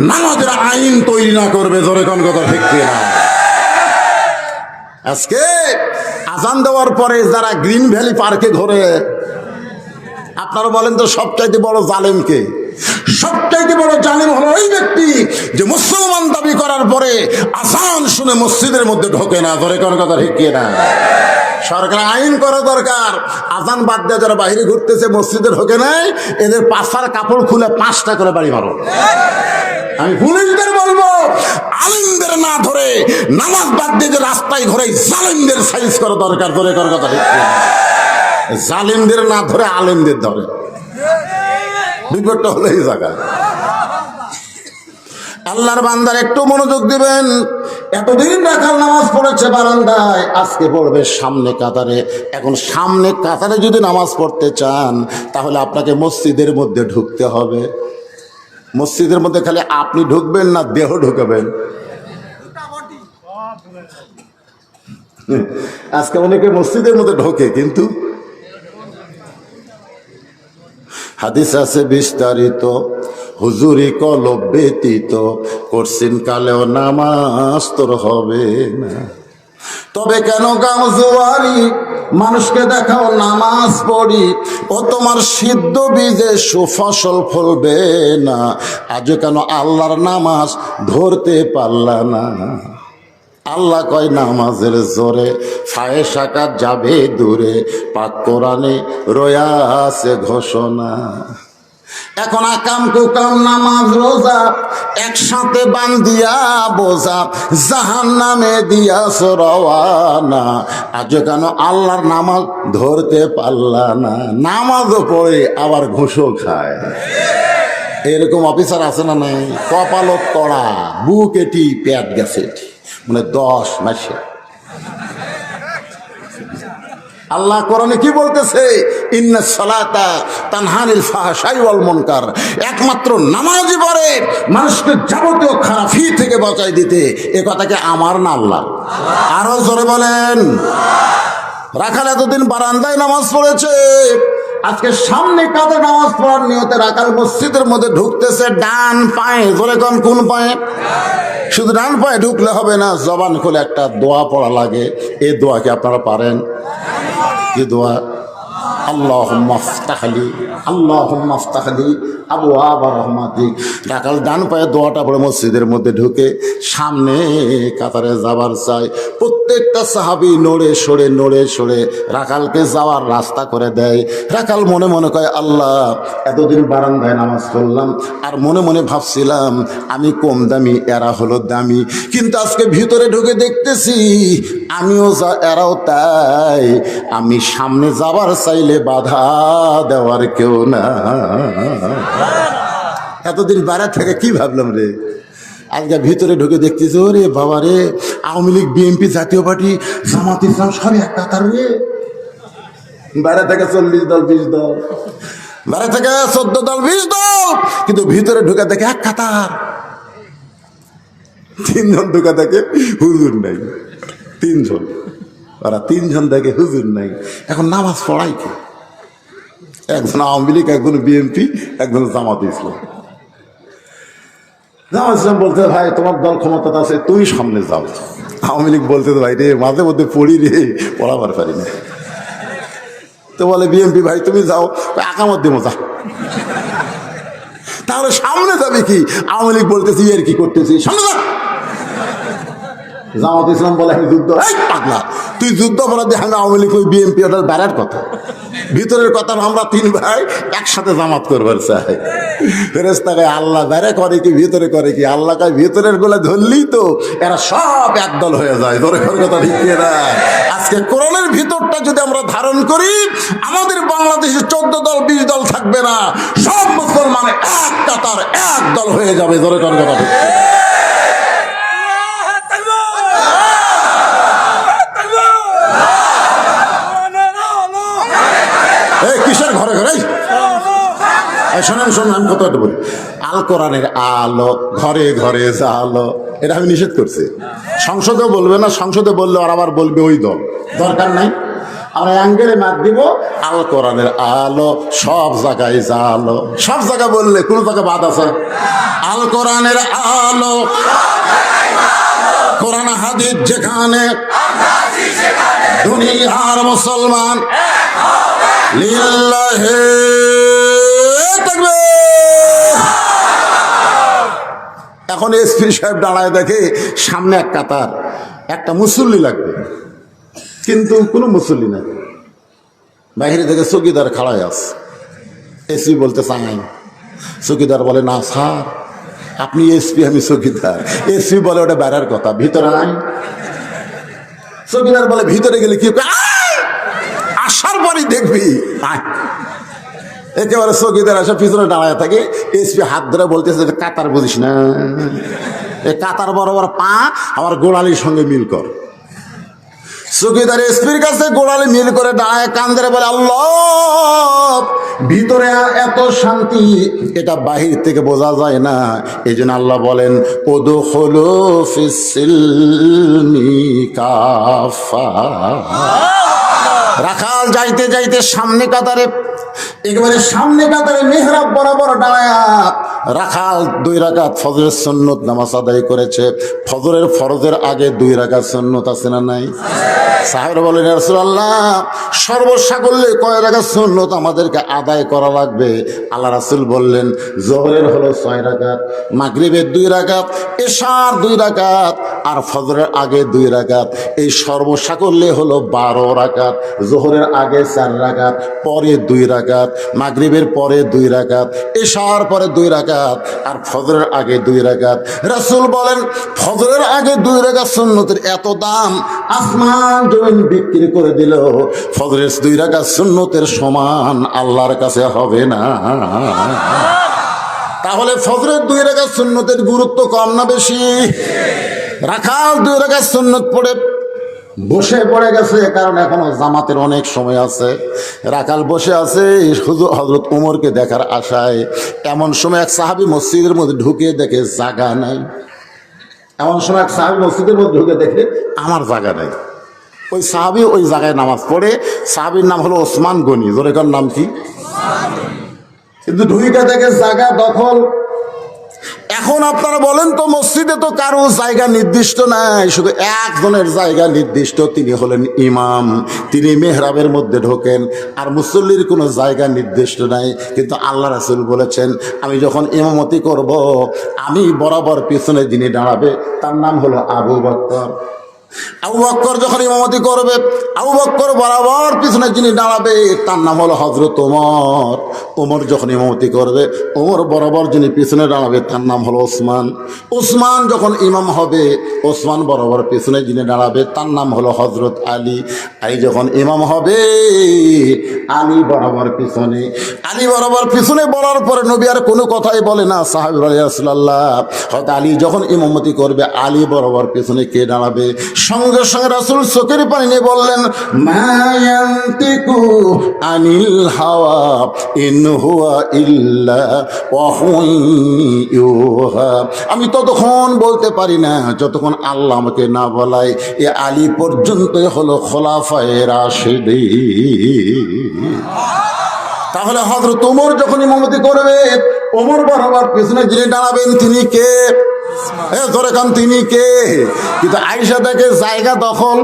নামাজের আইন তৈরি না করবে। ধরে কোন কথা ঠিক না? আজকে আজান দেওয়ার পরে যারা গ্রিন ভ্যালি পার্কে ঘোরে, আপনারা বলেন তো সবচাইতে বড় জালেম কে? সবচাইতে বড় জালেম হলো ওই ব্যক্তি যে মুসলমান দাবি করার পরে আজান শুনে মসজিদের মধ্যে ঢোকে না। ধরে কোন কথা ঠিক না? সরকার আইন করা দরকার, আজান বাদ দিয়ে যারা বাইরে ঘুরতেছে মসজিদে ঢোকে নাই, এদের পাছার কাপড় খুলে 5টা করে বাড়ি মারো। আমি পুলিশদের বলবো, আলেমদের না ধরে নামাজ বাদ দিয়ে যে রাস্তায় ঘরে জালেমদের সাইজ করা দরকার। ধরে করার কথা ঠিক, জালেমদের না ধরে আলেমদের ধরে। বিপদটা হলো এই জায়গায়। আল্লাহর বান্দার একটু মনোযোগ দিবেন। এতদিন রাখাল নামাজ পড়েছে বারান্দায়, আজকে পড়বে সামনে কাতারে। এখন সামনে কাতারে যদি নামাজ পড়তে চান তাহলে আপনাকে মসজিদের মধ্যে ঢুকতে হবে। মসজিদের মধ্যে খালি আপনি ঢুকবেন না, দেহ ঢুকাবেন। আজকে অনেকে মসজিদের মধ্যে ঢোকে, কিন্তু হাদিস আছে বিস্তারিত, হুজুরি কলব ব্যতীত করছেন কালেও নামাজ তোর হবে না। তবে কেন গামজুয়ারি মানুষকে দেখাও নামাজ পড়ি, ও তোমার সিদ্ধ বীজে সুফসল ফলবে না। আজ কেন আল্লাহর নামাজ ধরতে পারলা না? আল্লাহ কয় নামাজের জোরে ফায়েসাকাত যাবে দূরে, পাক কোরআনে রয়া আছে ঘোষণা। এখন আকাম কুকাম নামাজ রোজা একসাথে বান্ধিয়া বোঝা, জাহান্নামে দিয়াছ রওয়ানা। আজ কেন আল্লাহর নামাজ ধরতে পারলা না? নামাজও পড়ে আবার ঘুষও খায়। এরকম অফিসার আছে না নাই? কপালত কড়া, বুক এটি পেট গেছে এটি, মানে 10 মাসে। আল্লাহ কোরআনে কি বলতেছে? ইন্নাস সালাতা তানহা আনিল ফাহশাই ওয়াল মুনকার। একমাত্র নামাজই পারে মানুষকে যাবতীয় খারাপি থেকে বাঁচাই দিতে। এ কথা কি আমার না আল্লাহ? আরো জোরে বলেন। রাখাল এতদিন বারান্দায় নামাজ পড়েছে, আজকে সামনে কাঁধে নামাজ পড়ার নিয়তে রাখাল মসজিদের মধ্যে ঢুকতেছে ডান পায়ে। জোরে কোন পায়ে? শুধু ডান পায়ে ঢুকলে হবে না, জবান খুলে একটা দোয়া পড়া লাগে। এই দোয়া কি আপনারা পারেন? কি দোয়া? আল্লাহুম্মা ফতাহলি, আল্লাহুম্মা ফতাহলি আবওয়াবা রাহমাতিক। রাখাল ডান পায়ে দোয়াটা পড়ে মসজিদের মধ্যে ঢুকে সামনে কাতারে যাবার চাই। প্রত্যেকটা সাহাবী নড়ে সরে রাখালকে যাওয়ার রাস্তা করে দেয়। রাখাল মনে মনে কয়, আল্লাহ এতদিন বারান্দায় নামাজ পড়লাম আর মনে মনে ভাবছিলাম আমি কম দামি, এরা হলো দামি, কিন্তু আজকে ভিতরে ঢুকে দেখতেছি আমিও যা এরাও তাই। আমি সামনে যাবার চাইলে বাধা দেওয়ার কেউ না। এতদিন বাইরে থেকে কি ভাবলাম রে, আজকে ভিতরে ঢুকে দেখতেছি ওরে বাবা রে, আওয়ামী লীগ, বিএনপি, জাতীয় পার্টি, জামাত ইসলাম সব এক কাতার রে। বাইরে থেকে 40 দল 20 দল, বাইরে থেকে 14 দল 20 দল, কিন্তু ভিতরে ঢুকে দেখে এক কাতার। 3 জন ঢুকে দেখে হুজুর নাই, 3 জন, ওরা 3 জন দেখে হুজুর নাই। এখন নামাজ পড়াই কি? একজন আওয়ামী লীগ, একজন বিএনপি, একজন জামাত ইসলাম। জামাত ইসলাম বলতে ভাই তোমার দল ক্ষমতা আছে, তুমি সামনে যাও। আওয়ামী লীগ বলতে ভাই রে মাঝে মধ্যে পড়ি রে, পড়াবার পারি না। তো বলে বিএনপি ভাই তুমি যাও, আকামত দেবো যা। তাহলে সামনে যাবে কি? আওয়ামী লীগ বলতেছি এর কি করতেছি, সামনে যা। জামাত ইসলাম বলে আমি যুদ্ধ, পাগলা তুই যুদ্ধ অপরাধী, আমি আওয়ামী লীগ ওই বিএনপি, ওটার বেড়ার কথা। ভিতরের কথা আমরা 3 ভাই একসাথে জামাত করবার চাই। ফেরেশতা কয় আল্লাহ বেড়ে করে কি ভিতরে করে কি? আল্লাহ কয় ভিতরের গুলা ধরলেই তো এরা সব একদল হয়ে যায়। ধরে কথা ঠিক না? আজকে কোরআনের ভিতরটা যদি আমরা ধারণ করি, আমাদের বাংলাদেশে 14 দল 20 দল থাকবে না, সব মুসলমান এক কাতার এক দল হয়ে যাবে। ধরে কথা ঠিক। কিসের ঘরে ঘরে? শোনেন শোনেন, আমি কথা বলি। আল কোরআনের আলো ঘরে ঘরে জালো, এটা আমি নিষেধ করছি। সংসদে বলবে না, সংসদে বললে আর আবার বলবে ওই দল, দরকার নাই। আমরা অ্যাঙ্গেলে মার দিব, আল কোরআনের আলো সব জায়গায় জালো। সব জায়গায় বললে কোন জায়গায় বাদ আছে? আল কোরআনের আলো, কোরআন হাদিস যেখানে, দুনিয়ার মুসলমান লিল্লাহি তাকবীর। এখন এসপি সাহেব দাঁড়ায় দেখে সামনে এক কাতার, একটা মুসল্লি লাগবে, কিন্তু কোনো মুসল্লি নাই। বাইরে থেকে চৌকিদার খাড়ায় আছে। এসপি বলতে চাই, চৌকিদার বলে না স্যার আপনি এসপি, আমি চৌকিদার। এসপি বলে ওটা বেড়ার কথা, ভিতরে নাই। চৌকিদার বলে ভিতরে গেলে কি? আসার পরই দেখবি। একেবারে চৌকিদার আসা পিছনে দাঁড়ায় থাকে। এসপি হাত ধরে বলতেছে কাতার বুঝিস না, এই কাতার বরাবর পা আমার গোড়ালির সঙ্গে মিল কর। চৌকিদার এসপির কাছে গোড়ালি মিল করে দাঁড়ায়, কান ধরে বলে আল্লাহ, ভিতরে এত শান্তি এটা বাহির থেকে বোঝা যায় না। এই জন্য আল্লাহ বলেন উদখুলু ফিস-সিলমি কাফা। রাখাল যাইতে যাইতে সামনে কাতারে, একেবারে সামনে কাতারে মেহরাব বরাবর দাঁড়ায়া রাখাল 2 রাকাত ফজরের সুন্নত নামাজ আদায় করেছে। ফজরের ফরজের আগে 2 রাকাত সুন্নত আছে না নাই? সাহেবরা বলেন ইয়া রাসূলুল্লাহ, সর্বসাকল্যে কয় রাকাত সুন্নত আমাদেরকে আদায় করা লাগবে? আল্লাহ রাসূল বললেন জোহরের হলো 6 রাকাত, মাগরিবের 2 রাকাত, এশার 2 রাকাত, আর ফজরের আগে 2 রাকাত। এই সর্বসাকল্যে হলো 12 রাকাত। জোহরের আগে 4 রাকাত, পরে 2 রাকাত, মাগরিবের পরে 2 রাকাত, এশার পরে 2 রাকাত, আর ফজরের আগে 2 রাকাত। রাসূল বলেন ফজরের আগে 2 রাকাত সুন্নতের এত দাম, আসমান জমিন বিক্রি করে দিল ফজরের 2 রাকাত সুন্নতের সমান আল্লাহর কাছে হবে না। তাহলে ফজরের 2 রাকাত সুন্নতের গুরুত্ব কম না বেশি? রাখাল 2 রাকাত সুন্নত পড়ে বসে পড়ে গেছে, কারণ এখনো জামাতের অনেক সময় আছে। রাখাল বসে আছে শুধু হযরত ওমরকে দেখার আশায়। এমন সময় এক সাহাবী মসজিদের মধ্যে ঢুকে দেখে জায়গা নাই। এমন সময় এক সাহাবী মসজিদের মধ্যে ঢুকে দেখে আমার জায়গা নাই। ওই সাহাবী ওই জায়গায় নামাজ পড়ে। সাহাবীর নাম হলো ওসমান গনি। জোরেকার নাম কি? কিন্তু ঢুকে দেখে জায়গা দখল। এখন আপনারা বলেন তো, মসজিদে তো কারো জায়গা নির্দিষ্ট নাই, শুধু একজনের জায়গা নির্দিষ্ট, তিনি হলেন ইমাম। তিনি মেহরাবের মধ্যে ঢোকেন, আর মুসল্লির কোনো জায়গা নির্দিষ্ট নাই। কিন্তু আল্লাহ রাসূল বলেছেন আমি যখন ইমামতি করব, আমি বরাবর পিছনে যিনি দাঁড়াবে তার নাম হলো আবু বকর। আবু বকর যখন ইমামতি করবে, আবু বকর বরাবর পিছনে যিনি দাঁড়াবে তার নাম হলো হযরত ওমর। ওমর যখন ইমামতি করবে, ওমর বরাবর যিনি পিছনে দাঁড়াবে তার নাম হলো ওসমান। ওসমান যখন ইমাম হবে, ওসমান বরাবর পিছনে যিনি দাঁড়াবে তার নাম হলো হজরত আলী। আলী যখন ইমাম হবে, আলী বরাবর পিছনে। আলী বরাবর পিছনে বলার পরে নবী আর কোনো কথাই বলে না। সাহাবীরা ইয়া রাসূলুল্লাহ, হয়তো আলী যখন ইমামতি করবে, আলী বরাবর পিছনে কে দাঁড়াবে? সঙ্গে সঙ্গে রাসূল চোখের পানি নিয়ে বললেন, মা ইয়ান্তিকু আনিল হাওয়া ইন হুয়া ইল্লা ওয়াহুন ইউহা। আমি ততক্ষণ বলতে পারি না যতক্ষণ আল্লাহ আমাকে না বলায়। এ আলী পর্যন্তই হলো খোলাফায়ে রাশিদিন। তাহলে হযরত ওমর যখন ইমামতি করবে, ওমর বরাবর পিছনে যিনি দাঁড়াবেন তিনি কে? ধরে কান, তিনি কে? কিন্তু আয়েশা দেখে জায়গা দখল,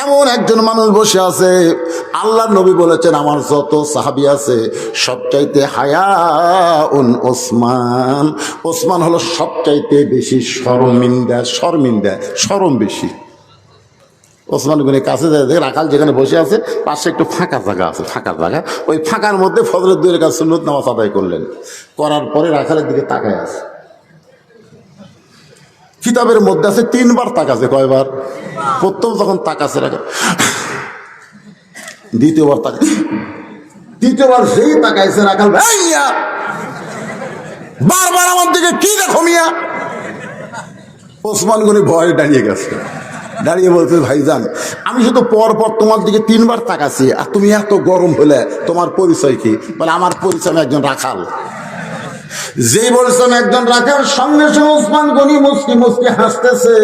এমন একজন মানুষ বসে আছে। আল্লাহর নবী বলেছেন, আমার যত সাহাবী আছে সবচাইতে হায়াউন ওসমান। ওসমান হলো সবচাইতে বেশি শরম বেশি। ওসমান গনি কাছে যায়, দেখে রাখাল যেখানে বসে আছে পাশে একটু ফাঁকা জায়গা আছে, ফাঁকা জায়গা, ওই ফাঁকার মধ্যে ফজরের 2 রাকাত সুন্নত নামাজ আদায় করলেন। করার পরে রাখালের দিকে তাকায় আছে। কিতাবের মধ্যে আছে 3 বার তাকাছে। কয়বার? প্রথম যখন তাকাছে রাখা, দ্বিতীয়বার তাকাছে, তৃতীয়বার সেই তাকাইছে রাখাল, ভাইয়া বারবার আমার দিকে কি দেখো মিয়া? ওসমান গনি ভয়ে দাঁড়িয়ে গেছে। দাঁড়িয়ে বলছে, ভাইজান আমি শুধু পর পর তোমার দিকে 3 বার তাকাছি, আর তুমি এত গরম হলে তোমার পরিচয় কি? বলে, আমার পরিচয় আমি একজন রাখাল। যেই বলছেন একজন রাখাল, সঙ্গে সঙ্গে ওসমান গনি মুস্কি হাসতেছে।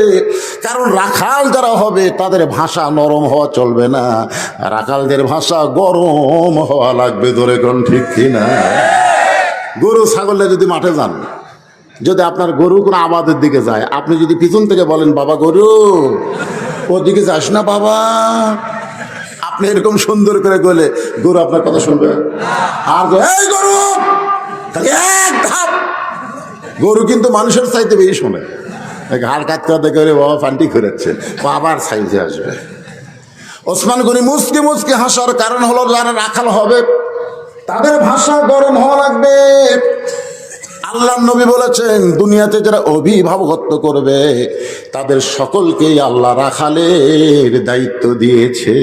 কারণ রাখাল যারা হবে তাদের ভাষা নরম হওয়া চলবে না, রাখালদের ভাষা গরম হওয়া লাগবে। ধরে কোন ঠিক কিনা? গরু ছাগলে যদি মাঠে যান, যদি আপনার গরু কোনো আবাদের দিকে যায়, আপনি যদি পিছন থেকে বলেন, বাবা গরু ওদিকে যাস না বাবা, আপনি এরকম সুন্দর করে গেলে গরু আপনার কথা শুনবে? আর এই গরু, এক ধাপ। গরু কিন্তু মানুষের চাইতে বেশি শোনে। ঘাড় কাটতে দেখে, বাবা ফান্টি করেছে, আবার সাইজে আসবে। ওসমান গনি মুচকি হাসার কারণ হলো, যারা রাখাল হবে তাদের ভাষা গরম হওয়া লাগবে। আল্লাহ নবী বলেছেন, দুনিয়াতে যারা অভিভাবকত্ব করবে তাদের সকলকেই আল্লাহ রাখালের দায়িত্ব দিয়েছে।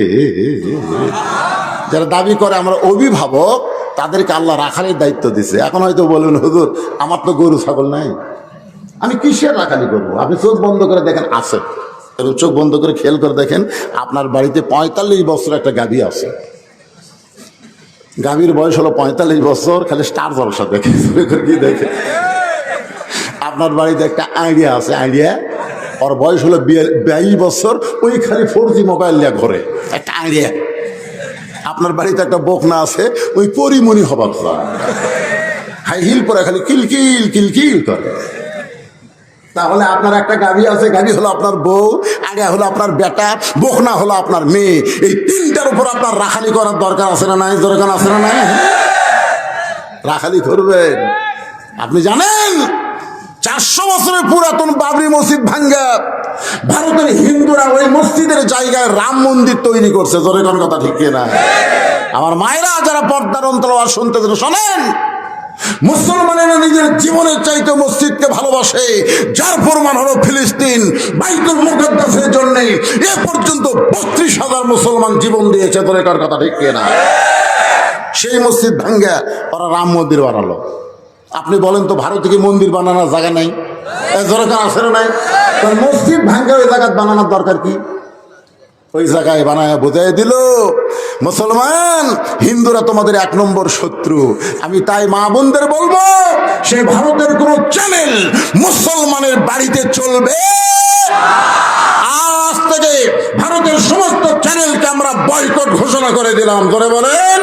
যারা দাবি করে আমরা অভিভাবক, তাদেরকে আল্লাহ রাখালের দায়িত্ব দিছে। এখন হয়তো বলবেন, হুজুর আমার তো গরু ছাগল নাই, আমি কিসের রাখালি করবো? আপনি চোখ বন্ধ করে দেখেন, আছে। চোখ বন্ধ করে খেয়াল করে দেখেন, আপনার বাড়িতে 45 বছর একটা গাভী আছে। গাভীর বয়স হলো 45 বছর, খালি স্টার জলসা দেখে। কি দেখে? আপনার বাড়িতে একটা আইডিয়া আছে, আইডিয়া, ওর বয়স হলো 22 বছর, ওই খালি 4G মোবাইল নিয়ে ঘরে একটা আইডিয়া। আপনার বাড়িতে একটা বকনা আছে, ওই পরিমণি হবার হাই হিল পরে খালি কিলকিল করে। তাহলে আপনার একটা গাভী আছে, গাভী হলো আপনার বউ, আগে হলো আপনার বেটা, বকনা হলো আপনার মেয়ে। এই 3টার উপর আপনার রাখালি করার দরকার আছে না নাই? দরকার আছে না নাই? রাখালি করবেন। আপনি জানেন 400 বছরের পুরাতন বাবরি মসজিদ ভাঙ্গা ভারতের হিন্দুরা ওই মসজিদের জায়গায় রাম মন্দির তৈরি করছে। জোরে কোন কথা ঠিক কিনা? আমার মায়েরা যারা পর্দার অন্তরাল শুনতে শোনেন, মুসলমানেরা নিজের জীবনের চাইতে মসজিদকে ভালোবাসে, যার প্রমাণ হলো ফিলিস্তিন বাইতুল মুকাদ্দাসের জন্য এ পর্যন্ত 32,000 মুসলমান জীবন দিয়েছে। ধরে কার কথা ঠিক কিনা? সেই মসজিদ ভাঙ্গা ওরা রাম মন্দির বানালো। আপনি বলেন তো, ভারতে কি মন্দির বানানোর জায়গা নাই? দরকার আছে না নাই? মসজিদ ভাঙ্গা ওই জায়গা বানানোর দরকার কি? ওই জায়গায় বানায় বোঝাই দিল, মুসলমান হিন্দুরা তোমাদের 1 নম্বর শত্রু। আমি তাই মা বোনদের বলবো, সেই ভারতের কোন চ্যানেল মুসলমানের বাড়িতে চলবে। আজ থেকে ভারতের সমস্ত চ্যানেলকে আমরা বয়কট ঘোষণা করে দিলাম। করে বলেন,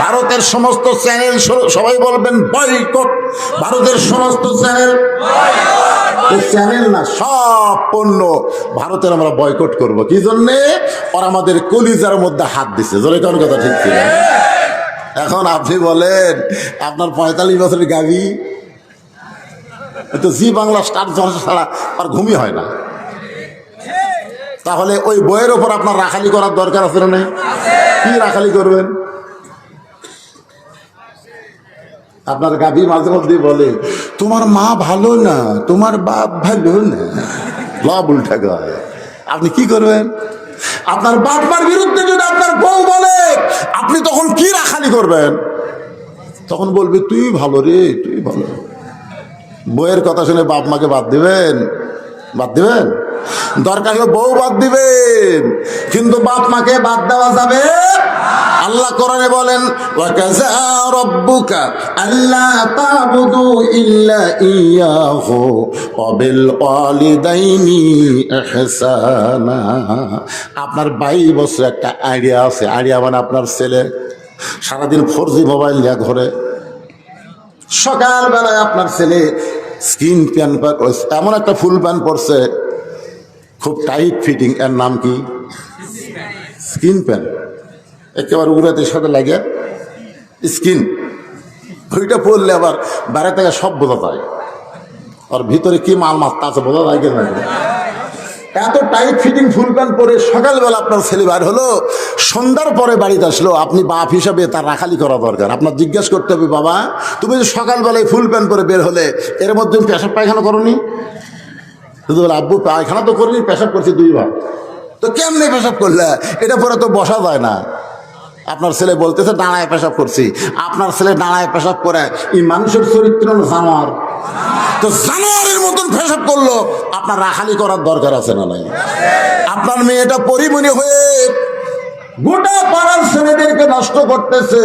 ভারতের সমস্ত চ্যানেল, সবাই বলবেন বয়কট। ভারতের সমস্ত চ্যানেল, চ্যানেল না, সব পণ্য ভারতের আমরা বয়কট করব। কি জন্যে? ওরা আমাদের কলিজার মধ্যে হাত দিছে। জোরে কোন কথা ঠিক ছিল? এখন আপনি বলেন, আপনার 45 বছরের গাভী তো জি বাংলা স্টার জলসা ছাড়া আর ঘুমই হয় না। তাহলে ওই বইয়ের ওপর আপনার রাখালি করার দরকার আছে না? কি রাখালি করবেন? আপনার গাভী মাঝে মধ্যে বলে তোমার মা ভালো না, তোমার বাপ ভালো না, লব উল্টা গায়। আপনি কি করবেন? আপনার বাপ মার বিরুদ্ধে যদি আপনার বউ বলে, আপনি তখন কি রাখালি করবেন? তখন বলবে তুই ভালো রে, তুই ভালো। বউয়ের কথা শুনে বাপ মাকে বাদ দিবেন? বাদ দিবেন? দরকার হলে বউ বাদ দিবেন, কিন্তু বাপ মাকে বাদ দেওয়া যাবে। আল্লাহ কোরআনে বলেন ওয়াকাযা রাব্বুকা আল্লা তা'বুদু ইল্লা ইয়াহু ওয়া বিল ওয়ালিদাইনি ইহসানা। আপনার 22 বছর একটা আইডিয়া আছে, আইডিয়া মানে আপনার ছেলে সারাদিন 4G মোবাইল নিয়ে ঘরে, সকালবেলায় আপনার ছেলে স্কিন প্যান্ট, এমন একটা ফুল প্যান্ট পরছে খুব টাইট ফিটিং, এর নাম কি? স্কিন প্যান্ট, একেবারে উড়াতের সাথে লাগে স্কিন। ওইটা পরলে আবার বাইরে থেকে সব বোঝা যায়, আর ভিতরে কি মাল মাত্রা আছে বোঝা যায় না। এত টাইট ফিটিং ফুল প্যান্ট পরে সকালবেলা আপনার ছেলে বাইর হলো, সন্ধ্যার পরে বাড়িতে আসলো, আপনি বাপ হিসাবে তার রাখালি করা দরকার। আপনার জিজ্ঞাসা করতে হবে, বাবা তুমি যে সকালবেলায় ফুল প্যান্ট পরে বের হলে, এর মধ্যে তুমি পেশাব পায়খানা করনি? শুধু বলে আব্বু পায়খানা তো করিনি, পেশাব করছি 2 বার। তো কেমনে পেশাব করলে? এটা পরে তো বসা যায় না। আপনার ছেলে বলতেছে দাঁড়ায় পেশাব করছি। আপনার ছেলে দাঁড়ায় পেশাব করে, এই মানুষের চরিত্র জানোয়ার, তো জানোয়ারের মতন পেশাব করলো, আপনার রাখালি করার দরকার আছে না নাই? আপনার মেয়েটা পরিমণি হয়ে গোটা পাড়ার ছেলেদেরকে নষ্ট করতেছে,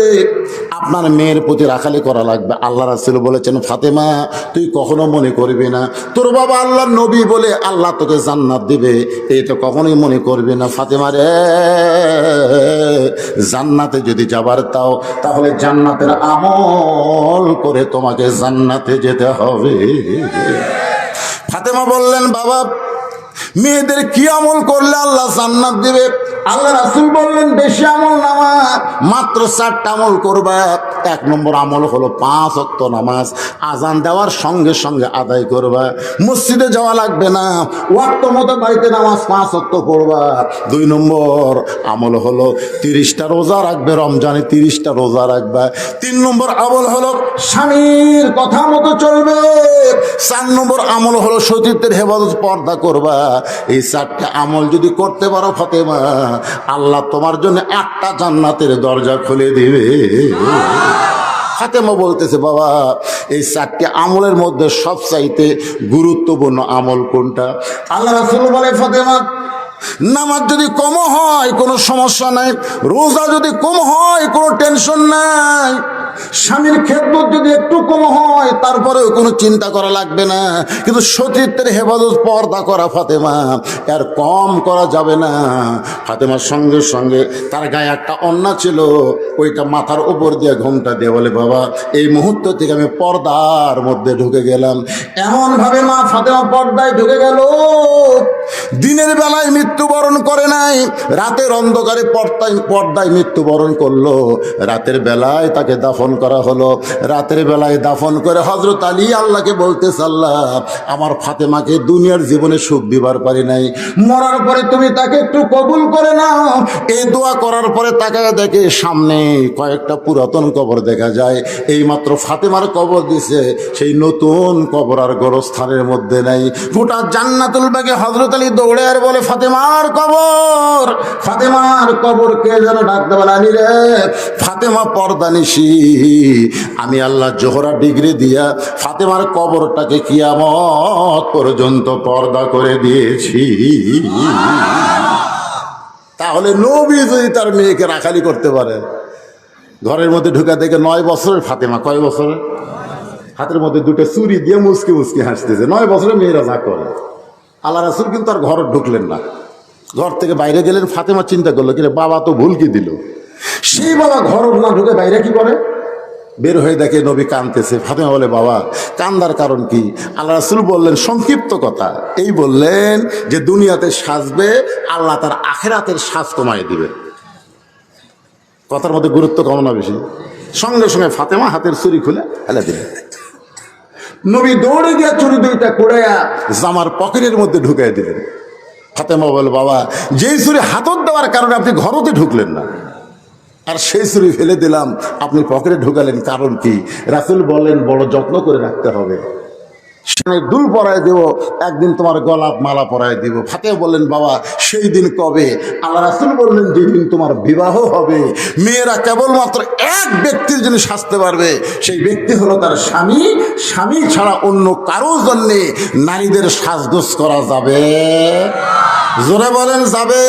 আপনার মেয়ের প্রতি রাখালি করা লাগবে। আল্লাহ রাসূল বলেছেন ফাতেমা তুই কখনো মনে করবি না তোর বাবা আল্লাহর নবী বলে আল্লাহ তোকে জান্নাত দিবে, এটা কখনোই মনে করবি না। ফাতেমা রে, জান্নাতে যদি যাবার তাও, তাহলে জান্নাতের আমল করে তোমাকে জান্নাতে যেতে হবে। ফাতেমা বললেন বাবা মেয়েদের কি আমল করলে আল্লাহ জান্নাত দিবে? আল্লাহ রাসূল বললেন বেশি আমল নামা, মাত্র 4টা আমল করবা। 1 নম্বর আমল হলো 5 ওয়াক্ত নামাজ, আজান দেওয়ার সঙ্গে সঙ্গে আদায় করবা, মসজিদে যাওয়া লাগবে না, ওয়াক্ত মতো বাড়িতে নামাজ 5 ওয়াক্ত পড়বা। 2 নম্বর আমল হলো 30টা রোজা রাখবে, রমজানে 30টা রোজা রাখবা। 3 নম্বর আমল হলো স্বামীর কথা মতো চলবে। 4 নম্বর আমল হলো সতীত্বের হেফাজত, পর্দা করবা। এই 4টা আমল যদি করতে পারো ফাতেমা, আল্লাহ তোমার জন্য 8টা জান্নাতের দরজা খুলে দিবে। ফাতেমা বলতেছে বাবা এই 4টি আমলের মধ্যে সবচাইতে গুরুত্বপূর্ণ আমল কোনটা? আল্লাহ রাসূল বলে ফাতেমা নামাজ যদি কম হয় কোনো সমস্যা নাই, রোজা যদি কম হয় কোনো টেনশন নাই, স্বামীর খেদমত যদি একটু কম হয় তারপরেও কোনো চিন্তা করা লাগবে না, কিন্তু সতীত্বের হেফাজত, পর্দা করা ফাতেমা এর কম করা যাবে না। ফাতেমার সঙ্গে সঙ্গে তার গায়ে একটা ওড়না ছিল, ওইটা মাথার উপর দিয়ে ঘোমটা দিয়ে বলে বাবা এই মুহূর্ত থেকে আমি পর্দার মধ্যে ঢুকে গেলাম। এমনভাবে মা ফাতেমা পর্দায় ঢুকে গেল, দিনের বেলায় মৃত্যুবরণ করে নাই, রাতের অন্ধকারে পর্দায় মৃত্যুবরণ করলো। রাতের বেলায় তাকে দাফন করা হলো। রাতের বেলায় দাফন করে হযরত আলী আল্লাহকে বলতেছে আল্লাহ আমার ফাতেমাকে দুনিয়ার জীবনে সুখ দিবার পারি নাই, মরার পরে তুমি তাকে একটু কবুল করে নাও। এই দোয়া করার পরে তাকায় দেখে সামনে কয়েকটা পুরাতন কবর দেখা যায়। এইমাত্র ফাতেমার কবর দিছে, সেই নতুন কবর আর গোরস্থানের মধ্যে নাই। গোটা জান্নাতুল বাগে হযরত আলী দৌড়ে আর বলে ফাতেমার কবর, ফাতেমার কবর। কে যেন ডাকতে বলে আলী রে, ফাতেমা পর্দা নিশি, আমি আল্লাহ জোহরা ডিগ্রি দিয়া ফাতেমার কবরটাকে কিয়ামত পর্যন্ত পর্দা করে দিয়েছি। তাহলে নবী যদি তার মেয়েকে রাখালি করতে পারে, ঘরের মধ্যে ঢুকা দেখে 9 বছরের ফাতেমা, কয় বছরের? হাতের মধ্যে 2টা চুরি দিয়ে মুসকি মুসকি হাসতেছে। 9 বছরের মেয়েরা যা করে। আল্লাহ রাসূল কিন্তু আর ঘরে ঢুকলেন না, ঘর থেকে বাইরে গেলেন। ফাতেমা চিন্তা করলো কিরে বাবা তো ভুল কি দিল, সেই বাবা ঘর না ঢুকে বাইরে কি করে? বের হয়ে দেখে নবী কাঁদতেছে। ফাতেমা বলে বাবা কান্দার কারণ কি? আল্লাহ রাসূল বললেন সংক্ষিপ্ত কথা, এই বললেন যে দুনিয়াতে সাজবে, আল্লাহ তার আখিরাতের সাজ কমায় দিবে। কথার মধ্যে গুরুত্ব কম না বেশি? সঙ্গে সঙ্গে ফাতেমা হাতের চুরি খুলে ফেলে দিলেন। নবী দৌড়ে গিয়ে চুরি 2টা কুড়াইয়া জামার পকেটের মধ্যে ঢুকাই দিলেন। ফাতেমা বলে বাবা যেই চুরি হাতত দেওয়ার কারণে আপনি ঘরতে ঢুকলেন না, আর সেই ছুরি ফেলে দিলাম, আপনি পকেটে ঢুকালেন, কারণ কি? রাসূল বললেন বড় যত্ন করে রাখতে হবে। দুল পরায় দেব, একদিন তোমার গলাপ মালা পরায় দিব। ফাতেহ বললেন বাবা সেই দিন কবে? আল্লাহ রাসূল বললেন যেদিন তোমার বিবাহ হবে। মেয়েরা কেবলমাত্র এক ব্যক্তির জন্য সাজতে পারবে, সেই ব্যক্তি হলো তার স্বামী। স্বামী ছাড়া অন্য কারোর জন্যে নারীদের সাজগোজ করা যাবে? জোরে বলেন যাবে?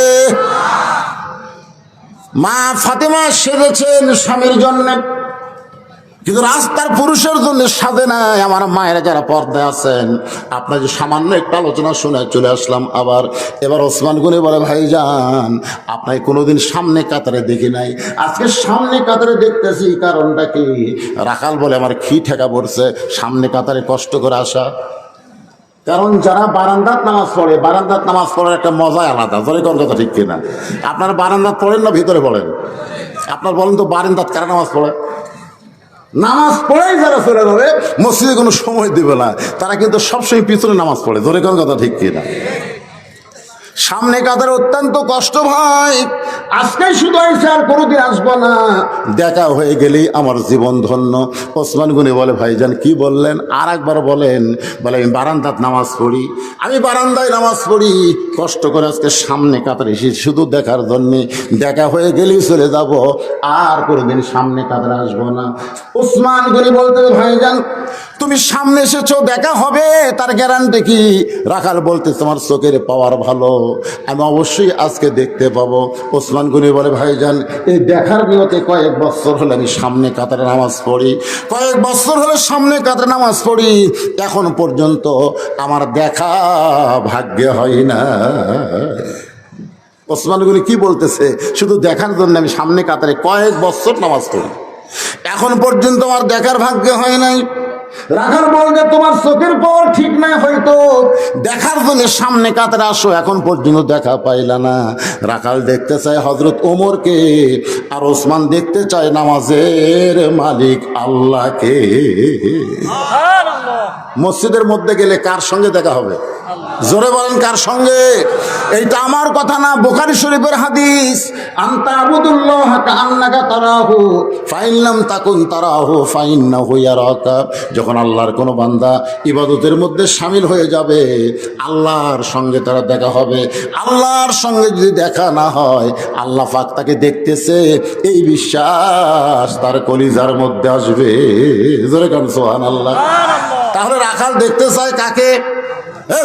মা ফাতেমা সেজেছেন স্বামীর জন্য, কিন্তু রাস্তার পুরুষের জন্য সাজে নাই। আমার মায়েরা যারা পর্দায় আছেন, আপনার যে সামান্য একটা আলোচনা শুনে চলে আসলাম আবার। এবার ওসমান গনি বলে ভাইজান আপনাকে কোনোদিন সামনে কাতারে দেখি নাই, আজকে সামনে কাতারে দেখতেছি, কারণটা কি? রাখাল বলে আমার খি ঠেকা পড়ছে সামনে কাতারে কষ্ট করে আসা। কারণ যারা বারান্দাত নামাজ পড়ে, বারান্দাত নামাজ পড়ার একটা মজাই আলাদা। জোরে কোন কথা ঠিক কিনা? আপনারা বারান্দাত পড়েন না ভিতরে পড়েন? আপনার বলেন তো বারান্দাত কারা নামাজ পড়ে? নামাজ পড়েই যারা চলে যাবে, মসজিদে কোনো সময় দিবে না, তারা কিন্তু সবসময় পিছনে নামাজ পড়ে। ধরে কোন কথা ঠিক কিনা? সামনে কাতারে অত্যন্ত কষ্ট ভাই। আজকে শুধু এসে আর কোনোদিন আসবো না, দেখা হয়ে গেলেই আমার জীবন ধন্য। ওসমান গনি বলে ভাইজান কি বললেন? আর একবার বলেন। বলে আমি বারান্দাত নামাজ পড়ি, আমি বারান্দায় নামাজ পড়ি, কষ্ট করে আজকে সামনে কাতারে এসেছি শুধু দেখার জন্যে। দেখা হয়ে গেলেই চলে যাব, আর কোনোদিন সামনে কাতারে আসবো না। ওসমান গনি বলতে ভাইজান তুমি সামনে এসেছো, দেখা হবে, তার গ্যারান্টি কি? রাখাল বলতে তোমার চোখের পাওয়ার ভালো, আমি অবশ্যই আজকে দেখতে পাবো। ওসমান গনি বলে ভাইজান এই দেখার নিয়তে কয়েক বছর হলে আমি সামনে কাতারে নামাজ পড়ি, কয়েক বছর হলে সামনে কাতারে নামাজ পড়ি, এখন পর্যন্ত আমার দেখা ভাগ্যে হয় না। ওসমান গনি কি বলতেছে? শুধু দেখার জন্য আমি সামনে কাতারে কয়েক বছর নামাজ পড়ি, এখন পর্যন্ত আমার দেখার ভাগ্য হয় নাই। রাখাল বলবে তোমার চোখের পাওয়ার ঠিক নাই, হয়তো দেখার জন্য সামনে কাতারে আসো, এখন পর্যন্ত দেখা পাইলা না। রাখাল দেখতে চায় হযরত ওমরকে, আর ওসমান দেখতে চায় নামাজের মালিক আল্লাহকে। মসজিদের মধ্যে গেলে কার সঙ্গে দেখা হবে? জোরে বলেন কার সঙ্গে? এইটা আমার কথা না, বুখারী শরীফের হাদিস। আনতা আবুদুল্লাহ কাআন্নাকা তারাহু ফাইন লাম তাকুন তারাহু ফাইন্নাহু ইয়ারাকা। যখন আল্লাহর কোনো বান্দা ইবাদতের মধ্যে শামিল হয়ে যাবে, আল্লাহর সঙ্গে তারা দেখা হবে। আল্লাহর সঙ্গে যদি দেখা না হয়, আল্লাহ পাক তাকে দেখতেছে, এই বিশ্বাস তার কলিজার মধ্যে আসবে। জোরে কান সুবহানাল্লাহ। তাহলে রাখাল দেখতে চায় কাকে?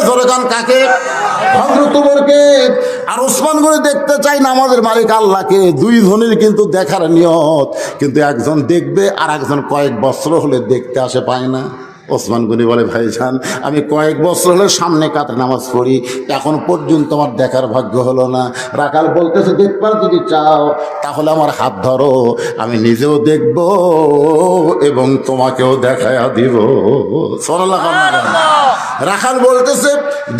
জোরে কান কাকে? হযরত ওমরকে। আর ওসমান গনি দেখতে চাই নামাজের মালিক আল্লাহকে। দুই জনের কিন্তু দেখার নিয়ত, কিন্তু একজন দেখবে আর একজন কয়েক বছর হলে দেখতে আসে পায় না। ওসমান গনি বলে ভাইজান আমি কয়েক বছর হলে সামনে কাতারে নামাজ পড়ি, এখন পর্যন্ত আমার দেখার ভাগ্য হলো না। রাখাল বলতেছে দেখবার যদি চাও তাহলে আমার হাত ধরো, আমি নিজেও দেখব এবং তোমাকেও দেখায়া দিব। রাখাল বলতেছে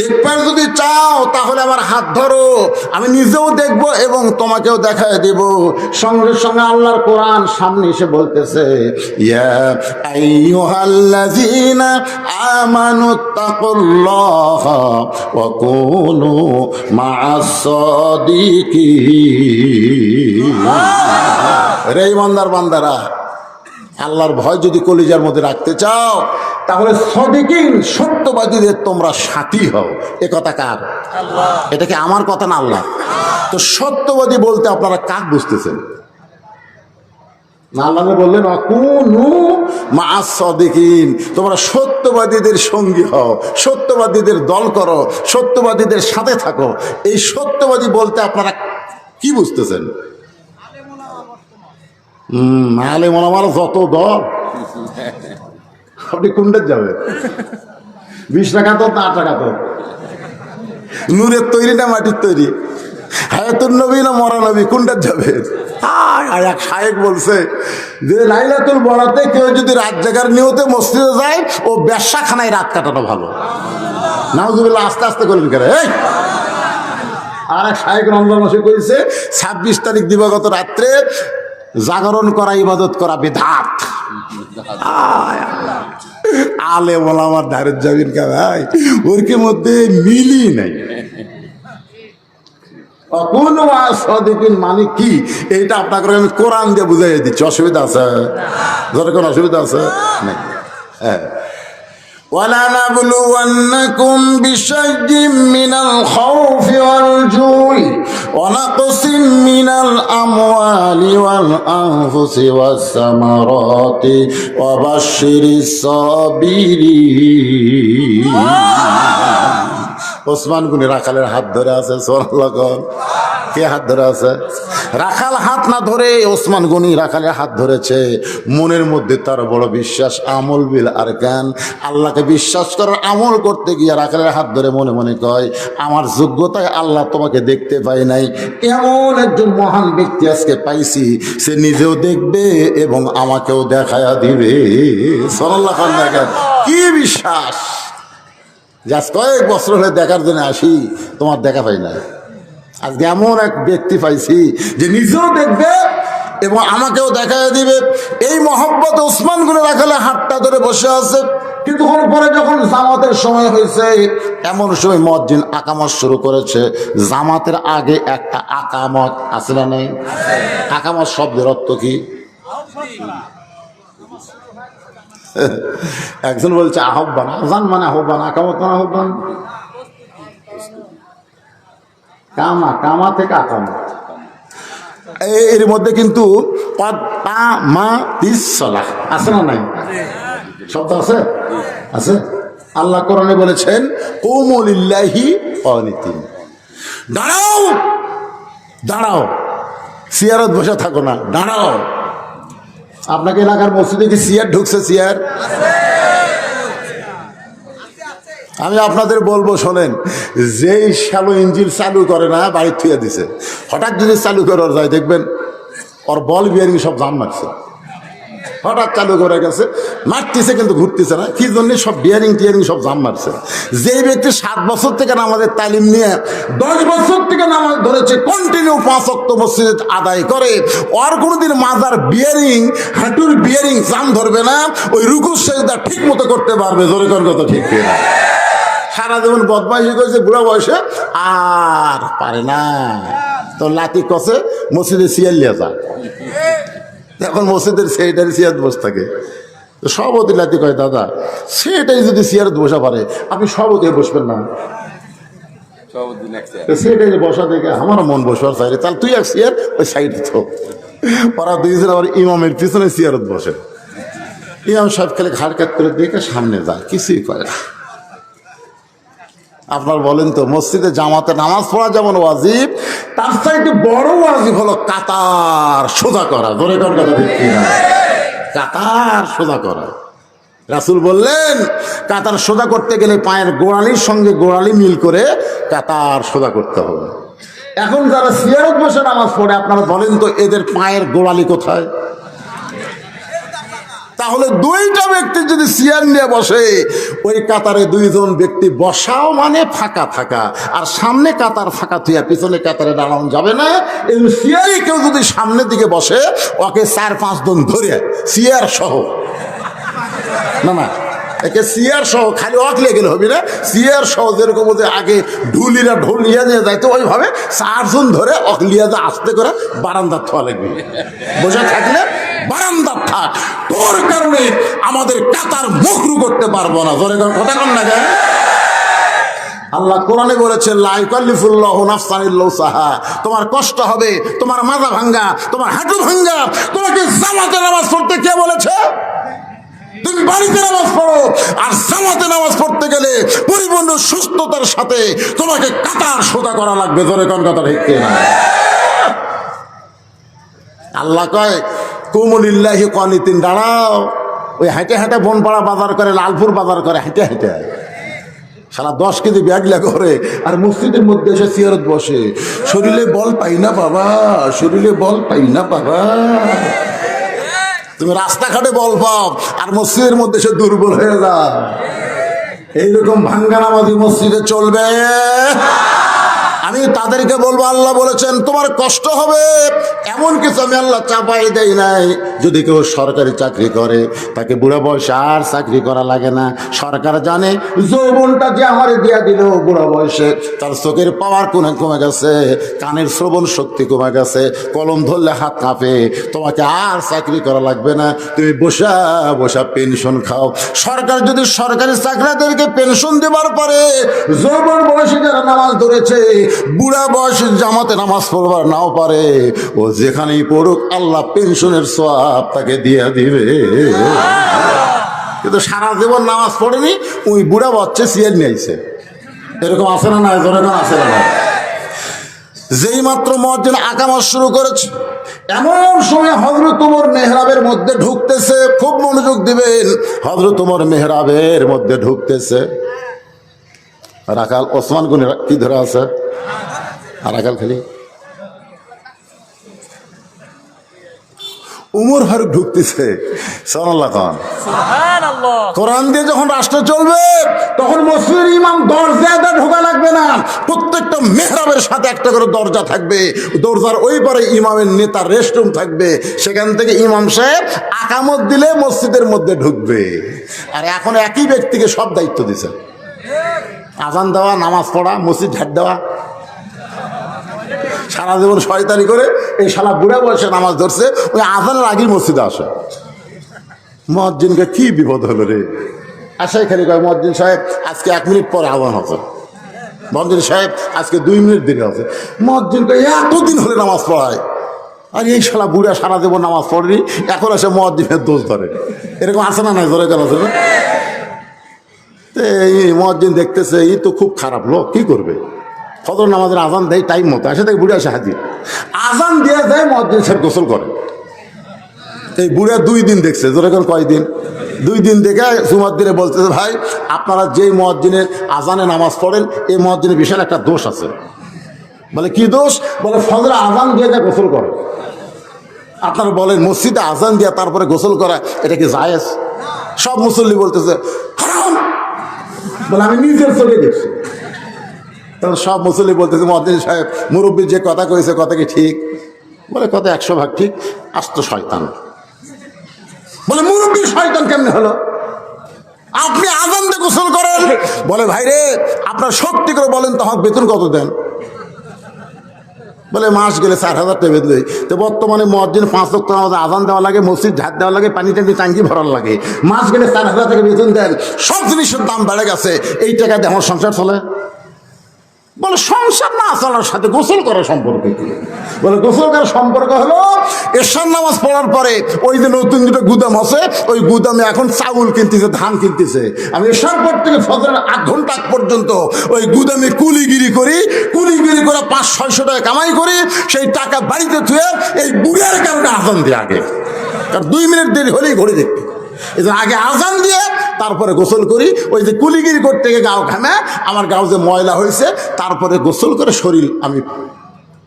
দেখবার যদি চাও তাহলে আমার হাত ধরো, আমি নিজেও দেখব এবং তোমাকেও দেখায় দেব। সঙ্গে সঙ্গে আল্লাহর কোরআন সামনে এসে বলতেছে ইয়া আইয়ুহাল্লাযীনা আমানুত্তাকুল্লাহা ওয়া কুনু মা'আস সাদিকিন। রে ইমানদার বান্দারা, আল্লাহর ভয় যদি কলিজার মধ্যে রাখতে চাও তাহলে সাদিকিন সত্যবাদীদের তোমরা সাথী হও। এ কথা কার? আল্লাহ। এটা কি আমার কথা না আল্লাহ? তো সত্যবাদী বলতে আপনারা কাক বুঝতেছেন? আল্লাহ বললেন কুনু মা'আস সাদিকিন, তোমরা সত্যবাদীদের সঙ্গী হও, সত্যবাদীদের দল করো, সত্যবাদীদের সাথে থাকো। এই সত্যবাদী বলতে আপনারা কি বুঝতেছেন? আলেম ওলামার যত দল, আপনি কোনটা যাবেন? 20 টাকা তো 8 টাকা তো, নূরের তৈরি না মাটির তৈরি, হায়াতুন নবী না মরা নবী, কোনটা যাবে? এক শায়েক বলছে যে লাইলাতুল বরাতে কেউ যদি রাত জাগার নিয়তে মসজিদে যায়, ও ব্যবসাখানায় রাত কাটানো ভালো। নাউজুবিল্লাহ, আস্তে আস্তে করলেন কেন? আর এক শায়েক রমজান মাসে কইছে 26 তারিখ দিবাগত রাত্রে জাগরণ করা, ইবাদত করা বিদআত। আলে বলা আমার ধারের যাবেন কা ভাই, ওর কে মধ্যে মিলই নাই। অকুনু সাদিকিন মানে কি, এইটা আপনাকে আমি কোরআন দিয়ে বুঝাই দিচ্ছি। অসুবিধা আছে? ধরে কোনো অসুবিধা আছে? নেই। হ্যাঁ, وَلَنَبْلُوَنَّكُمْ بِشَيْءٍ مِّنَ الْخَوْفِ وَالْجُوعِ وَنَقْصٍ مِّنَ الْأَمْوَالِ وَالْأَنفُسِ وَالثَّمَرَاتِ وَبَشِّرِ الصَّابِرِينَ। ওসমান গনি রাখালের হাত ধরে আছে। সুবহানাল্লাহ। কে হাত ধরে আছে? রাখাল হাত না ধরে ওসমান গনি রাখালের হাত ধরেছে। মনের মধ্যে তার বড় বিশ্বাস, আমল বিল আরকান, আল্লাহকে বিশ্বাস করার আমল করতে গিয়ে রাখালের হাত ধরে মনে মনে কয়, আমার যোগ্যতায় আল্লাহ তোমাকে দেখতে পাই নাই, এমন একজন মহান ব্যক্তি আজকে পাইছি, সে নিজেও দেখবে এবং আমাকেও দেখায়া দিবে। সুবহানাল্লাহ। দেখেন কি বিশ্বাস, আজ কয়েক বছর হলে দেখার জন্য আসি, তোমার দেখা পাই না। আজকে এমন এক ব্যক্তি পাইছি যে নিজেও দেখবে এবং আমাকেও দেখা দিবে। এই মহব্বত ওসমান গনি রাখালে হাতটা ধরে বসে আছে। কিন্তু পরে যখন জামাতের সময় হয়েছে, এমন সময় মুয়াজ্জিন আকামত শুরু করেছে। জামাতের আগে একটা আকামত আছে না নেই? আকামত শব্দের অর্থ কি? একজন বলছে আহ্বান। আজান মানে আহ্বান, আকামত মানে আহ্বান। কামা, কামা থেকে আকামত। এর মধ্যে কিন্তু আছে না নাই? শব্দ আছে? আছে। আল্লাহ কোরআনে বলেছেন কুমু লিল্লাহি কানিতিন, দাঁড়াও দাঁড়াও, চেয়ারত বসে থাকো না, দাঁড়াও। আপনাকে এলাকার মসজিদে কি চেয়ার ঢুকছে? চেয়ার আমি আপনাদের বলবো, শোনেন, যেই শ্যালো ইঞ্জিন চালু করে না বাড়ি থুয়ে দিছে, হঠাৎ যদি চালু করার যায় দেখবেন ওর বল বিয়ারিং সব জাম মারছে। হঠাৎ চালু করে গেছে, মারতেছে কিন্তু ঘুরতেছে না, কি জন্য? সব বিয়ারিং টিয়ারিং সব জাম মারছে। যেই ব্যক্তি 7 বছর থেকে নামাজের তালিম নিয়ে 10 বছর থেকে নামাজ ধরেছে, কন্টিনিউ 5 ওয়াক্ত মসজিদে আদায় করে, আর কোনোদিন মাজার বিয়ারিং, হাঁটুর বিয়ারিং জাম ধরবে না, ওই রুকু সেজদা ঠিক মতো করতে পারবে। জোরে কোন কথা ঠিক কিনা? সারা জীবন বদমাইশি করেছে, বুড়া বয়সে আর পারে না। তো লাতি কষে মসজিদে সিয়ার লিয়া যা, এখন মসজিদের সেইটারই সিয়ার বসে থাকে। তো সভাপতি লাতি কয়, দাদা সেটাই যদি সিয়ার বসা পারে, আপনি সভাপতি বসবেন না? সেটাই বসা দেখে আমারও মন বসবার চাই, তাহলে তুই এক সিয়ার ওই সাইডে তো। ওরা দুইজন আবার ইমামের পিছনে সিয়ারত বসে। ইমাম সাহেব খালি ঘাড় কাট করে দেখে সামনে যায়, কিছুই করে না। আপনার বলেন তো, মসজিদে জামাতে নামাজ পড়া যেমন ওয়াজিব, তার চাইতে বড় ওয়াজিব হলো কাতার সোজা করা। ধরে কর কথা দেখি না, কাতার সোজা করা। রাসূল বললেন কাতার সোজা করতে গেলে পায়ের গোড়ালির সঙ্গে গোড়ালি মিল করে কাতার সোজা করতে হবে। এখন যারা সিয়ারত বসে নামাজ পড়ে, আপনারা বলেন তো এদের পায়ের গোড়ালি কোথায়? তাহলে দুইটা ব্যক্তি যদি চেয়ার নিয়ে বসে, ওই কাতারে দুইজন ব্যক্তি বসাও মানে ফাঁকা থাকা, আর সামনে কাতার ফাঁকা থুয়া পিছনে কাতারে দাঁড়ানো যাবে না। এই চেয়ারে কেউ যদি সামনের দিকে বসে, ওকে 4-5 জন ধরে চেয়ার সহ, না না একে চেয়ার সহ, খালি অকলে গেলে হবে না, চেয়ার সহ যেরকম যে আগে ঢুলিরা ঢোল নিয়ে নিয়ে যাইতো, ওইভাবে 4 জন ধরে অকলিয়া যা আস্তে করে বারান্দার থোয়া লাগবে। বসে থাকলে বারান্দার থাক, তোর কারণে আমাদের কাতার মুখরু করতে পারবো না। ধরে কথা কন না কেন? আল্লাহ কোরআনে বলেছে লা ইউকাল্লিফুল্লাহু নাফসান ইল্লা উসাহা। তোমার কষ্ট হবে, তোমার মাজা ভাঙ্গা, তোমার হাঁটু ভাঙ্গা, তোমাকে জামাতে নামাজ পড়তে কে বলেছে? তুমি বাড়িতে নামাজ পড়ো, আর জামাতে নামাজ পড়তে গেলে পরিপূর্ণ সুস্থতার সাথে তোমাকে কাতার সোজা করা লাগবে। ধরে কোন কথা ঠিক না? আল্লাহ কয় কুমু লিল্লাহি কানিতিন, দাঁড়াও। ওই হাঁটে হাঁটে বনপাড়া বাজার করে, লালপুর বাজার করে, হাঁটে হাঁটে সারা 10 কেজি ব্যাগলা করে, আর মসজিদের মধ্যে এসে চেয়ারত বসে। শরীরে বল পাই না বাবা, শরীরে বল পাই না বাবা। তুমি রাস্তাঘাটে বল পাও, আর মসজিদের মধ্যে সে দুর্বল হয়ে যায়। এইরকম ভাঙ্গা নামাজি মসজিদে চলবে? আমি তাদেরকে বলবো, আল্লাহ বলেছেন তোমার কষ্ট হবে, এমন কিছু আমি আল্লাহ চাপাই দেই নাই। যদি কেউ সরকারি চাকরি করে তাকে বুড়া বয়সে আর চাকরি করা লাগে না। সরকার জানে যৌবনটা যে আমারে দিয়া দিল বুড়া বয়সে, তার চোখের পাওয়ার কমে গেছে, কানের শ্রবণ শক্তি কমে গেছে, কলম ধরলে হাত কাঁপে, তোমাকে আর চাকরি করা লাগবে না, তুমি বসা বসা পেনশন খাও। সরকার যদি সরকারি চাকরিদেরকে পেনশন দেবার পরে যৌবন বয়সে যারা নামাজ ধরেছে, বুড়া বয়সে জামাতে নামাজ পড়বার নাও পারে, ও যেখানেই পড়ুক আল্লাহ পেনশনের সওয়াব তাকে দিয়ে দিবে। কিন্তু সারা জীবন নামাজ পড়েনি, ওই বুড়া বাচ্চা সিয়ার নিয়েছে, এরকম আছে না? না, এরকম আছে না? যেই মাত্র মুয়াজ্জিন আকামত শুরু করেছে, এমন সময় হযরত ওমর মেহরাবের মধ্যে ঢুকতেছে। খুব মনোযোগ দিবেন, হযরত ওমর মেহরাবের মধ্যে ঢুকতেছে। রাখাল ওসমান গুনি কি ধরে আছে? আর রাখাল খালি উমর ফারুক ঢুকতেছে। সুবহানাল্লাহ। কোরআন দিয়ে যখন রাষ্ট্র চলবে তখন মসজিদের ইমাম দরজায় ঢোকা লাগবে না, প্রত্যেকটা মেহরাবের সাথে একটা করে দরজা থাকবে, দরজার ওই পারে ইমামের নেতার রেস্টরুম থাকবে, সেখান থেকে ইমাম সাহেব আকামত দিলে মসজিদের মধ্যে ঢুকবে। আর এখন একই ব্যক্তিকে সব দায়িত্ব দিছে, আজান দেওয়া, নামাজ পড়া, মসজিদ ঝাড় দেওয়া। সারা জীবন শয়তানি করে এই শালা বুড়া বয়সে নামাজ ধরছে, ওই আজানের আগেই মসজিদে আসে। মুয়াজ্জিনকে কি বিপদ হলো রে! আশাই খালি কয়, মুয়াজ্জিন সাহেব আজকে 1 মিনিট পরে আজান হবে, মুয়াজ্জিন সাহেব আজকে 2 মিনিট দেরি হবে। মুয়াজ্জিন কয় এতদিন হলে নামাজ পড়ায়, আর এই শালা বুড়া সারা জীবন নামাজ পড়েনি, এখন এসে মুয়াজ্জিনের দোষ ধরে। এরকম আছে না? নাই ধরে কেন আছে? এই মুয়াজ্জিন দেখতেছে এই তো খুব খারাপ লোক, কি করবে? ফজর নামাজের আজান দেয় টাইম মতো, আসে তাই বুড়া আসে হাজির, আজান দিয়ে দেয়, মুয়াজ্জিন সাহেব গোসল করে। এই বুড়া 2 দিন দেখছে, যেরকম কয়দিন, 2 দিন দেখে জুমার দিনে বলতেছে, ভাই আপনারা যেই মুয়াজ্জিনের আজানে নামাজ পড়েন এই মুয়াজ্জিনের বিশাল একটা দোষ আছে। বলে কি দোষ? বলে ফজরে আজান দিয়ে যা গোসল করে। আপনারা বলেন মসজিদে আজান দিয়া তারপরে গোসল করা এটা কি জায়েজ? সব মুসল্লি বলতেছে হারাম। বলে আমি নিজের চোখে দেখছি। তখন সব মুসল্লি বলতেছে, মুয়াজ্জিন সাহেব মুরব্বী যে কথা কইছে কথা কি ঠিক? বলে কথা 100 ভাগ ঠিক, আস্ত শয়তান। বলে মুরব্বী শয়তান কেমনে হলো? আপনি আজান দিয়ে গোসল করেন। বলে ভাই রে, আপনার সত্যি করে বলেন তো আমাকে বেতন কত দেন? বলে মাস গেলে 4,000 টাকা বেতন দেয়। তো বর্তমানে মুয়াজ্জিন 5 ওয়াক্ত নামাজে আজান দেওয়া লাগে, মসজিদ ঝাড় দেওয়া লাগে, পানি টাঙ্কি ভরার লাগে, মাস গেলে 4,000 টাকা বেতন দেন। সব জিনিসের দাম বেড়ে গেছে, এই টাকা দিয়ে আমার সংসার চলে? বলে সংসার না চলার সাথে গোসল করার সম্পর্ক কি? বলে গোসল করার সম্পর্ক হলো এশার নামাজ পড়ার পরে ওই যে নতুন 2টা গুদাম আছে, ওই গুদামে এখন চাউল কিনতেছে, ধান কিনতেছে। আমি এশার পর থেকে ফজরের 8 ঘন্টা পর্যন্ত ওই গুদামে কুলিগিরি করে 500-600 টাকা কামাই করি, সেই টাকা বাড়িতে থুয়ে এই বুড়ার কারণে আজান দিয়ে আগে, কারণ 2 মিনিট দেরি হলেই ঘড়ি দেখতে, এই জন্য আগে আজান দিয়ে তারপরে গোসল করি। ওই যে কুলিগিরি করতে গিয়ে গাও ঘামে, আমার গাও যে ময়লা হয়েছে, তারপরে গোসল করে শরীর আমি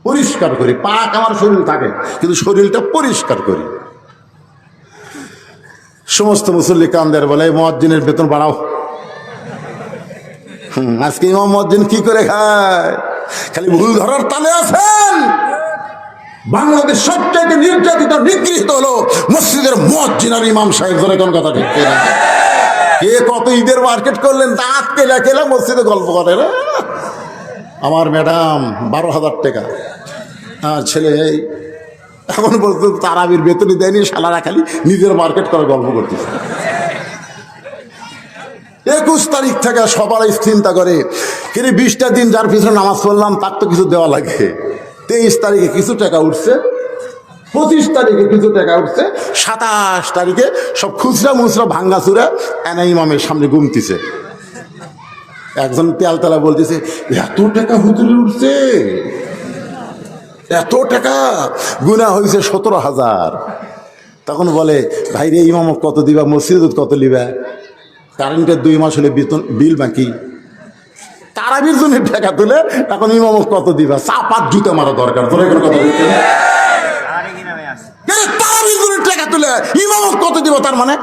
পরিষ্কার করি। পাক আমার শরীর থাকে, কিন্তু শরীরটা পরিষ্কার করি। সমস্ত মুসল্লি কান্দের বলে মুয়াজ্জিনের বেতন বাড়াও। আজকে ইমাম মুয়াজ্জিন কি করে খায়? খালি ভুল ধরার তালে আছেন। বাংলাদেশ সবচেয়ে নির্যাতিত নিগৃহীত হলো মসজিদের মুয়াজ্জিন আর ইমাম সাহেব। ধরে কোন কথা ঠিক না? কে কত ঈদের মার্কেট করলেন, দাঁত কেলা কেলা মসজিদে গল্প করে রে। আমার ম্যাডাম 12,000 টাকা, আর ছেলে এই এখন বলতে তারাবির বেতনই দেয়নি, শালারা খালি নিজের মার্কেট করে গল্প করতেছে। 21 তারিখ থেকে সবাই চিন্তা করে, কিন্তু 20টা দিন যার পিছনে নামাজ পড়লাম তার তো কিছু দেওয়া লাগে। 23 তারিখে কিছু টাকা উঠছে, 25 তারিখে কিছু টাকা উঠছে, 27 তারিখে সব খুচরা মুচরা ভাঙ্গাচুরা এনে ইমামের সামনে গুমতিছে। একজন তেলতলা বলতেছে, এত টাকা হুজুরে উঠছে, এত টাকা গুনাহ হয়েছে 17,000। তখন বলে, ভাই রে ইমাম কত দিবা, মসজিদ কত লিবা, কারেন্টের 2 মাস হলে বেতন বিল বাকি, তারাবির জন্য টাকা তুলে এখন ইমাম কত দিবা, চাপাত জুতে মারা দরকার। কথা বলতে টাকা তুলে ইমাম কত দিব, তার মানে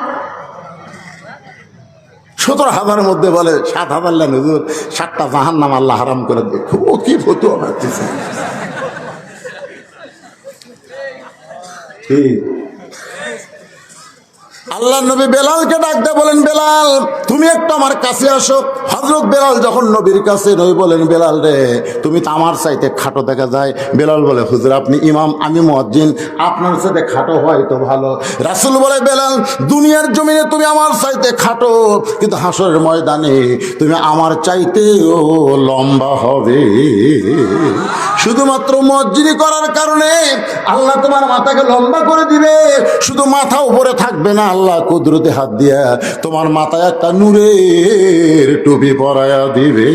17,000 মধ্যে বলে 7,000 লেন হুজুর, 7টা জাহান্নাম আল্লাহ হারাম করে দেয়। ও কি ফতুয়া মারতেছে। আল্লাহ নবী বেলালকে ডাকতে বলেন, বেলাল তুমি একটু আমার কাছে আসো। হযরত বেলাল যখন নবীর কাছে, নবী বলেন, বেলাল রে তুমি তো আমার চাইতে খাটো দেখা যায়। বেলাল বলে, হুজুর আপনি ইমাম, আমি মুয়াজ্জিন, আপনার সাথে খাটো হয় তো ভালো। রাসূল বলে, বেলাল দুনিয়ার জমিনে তুমি আমার চাইতে খাটো, কিন্তু হাসরের ময়দানে তুমি আমার চাইতেও লম্বা হবে। শুধুমাত্র মুয়াজ্জিনি করার কারণে আল্লাহ তোমার মাথাকে লম্বা করে দিবে। শুধু মাথা উপরে থাকবে না, আল্লাহ কুদরতে হাত দিয়া তোমার মাথায় একটা নূরের টুপি পরায়া দিবে।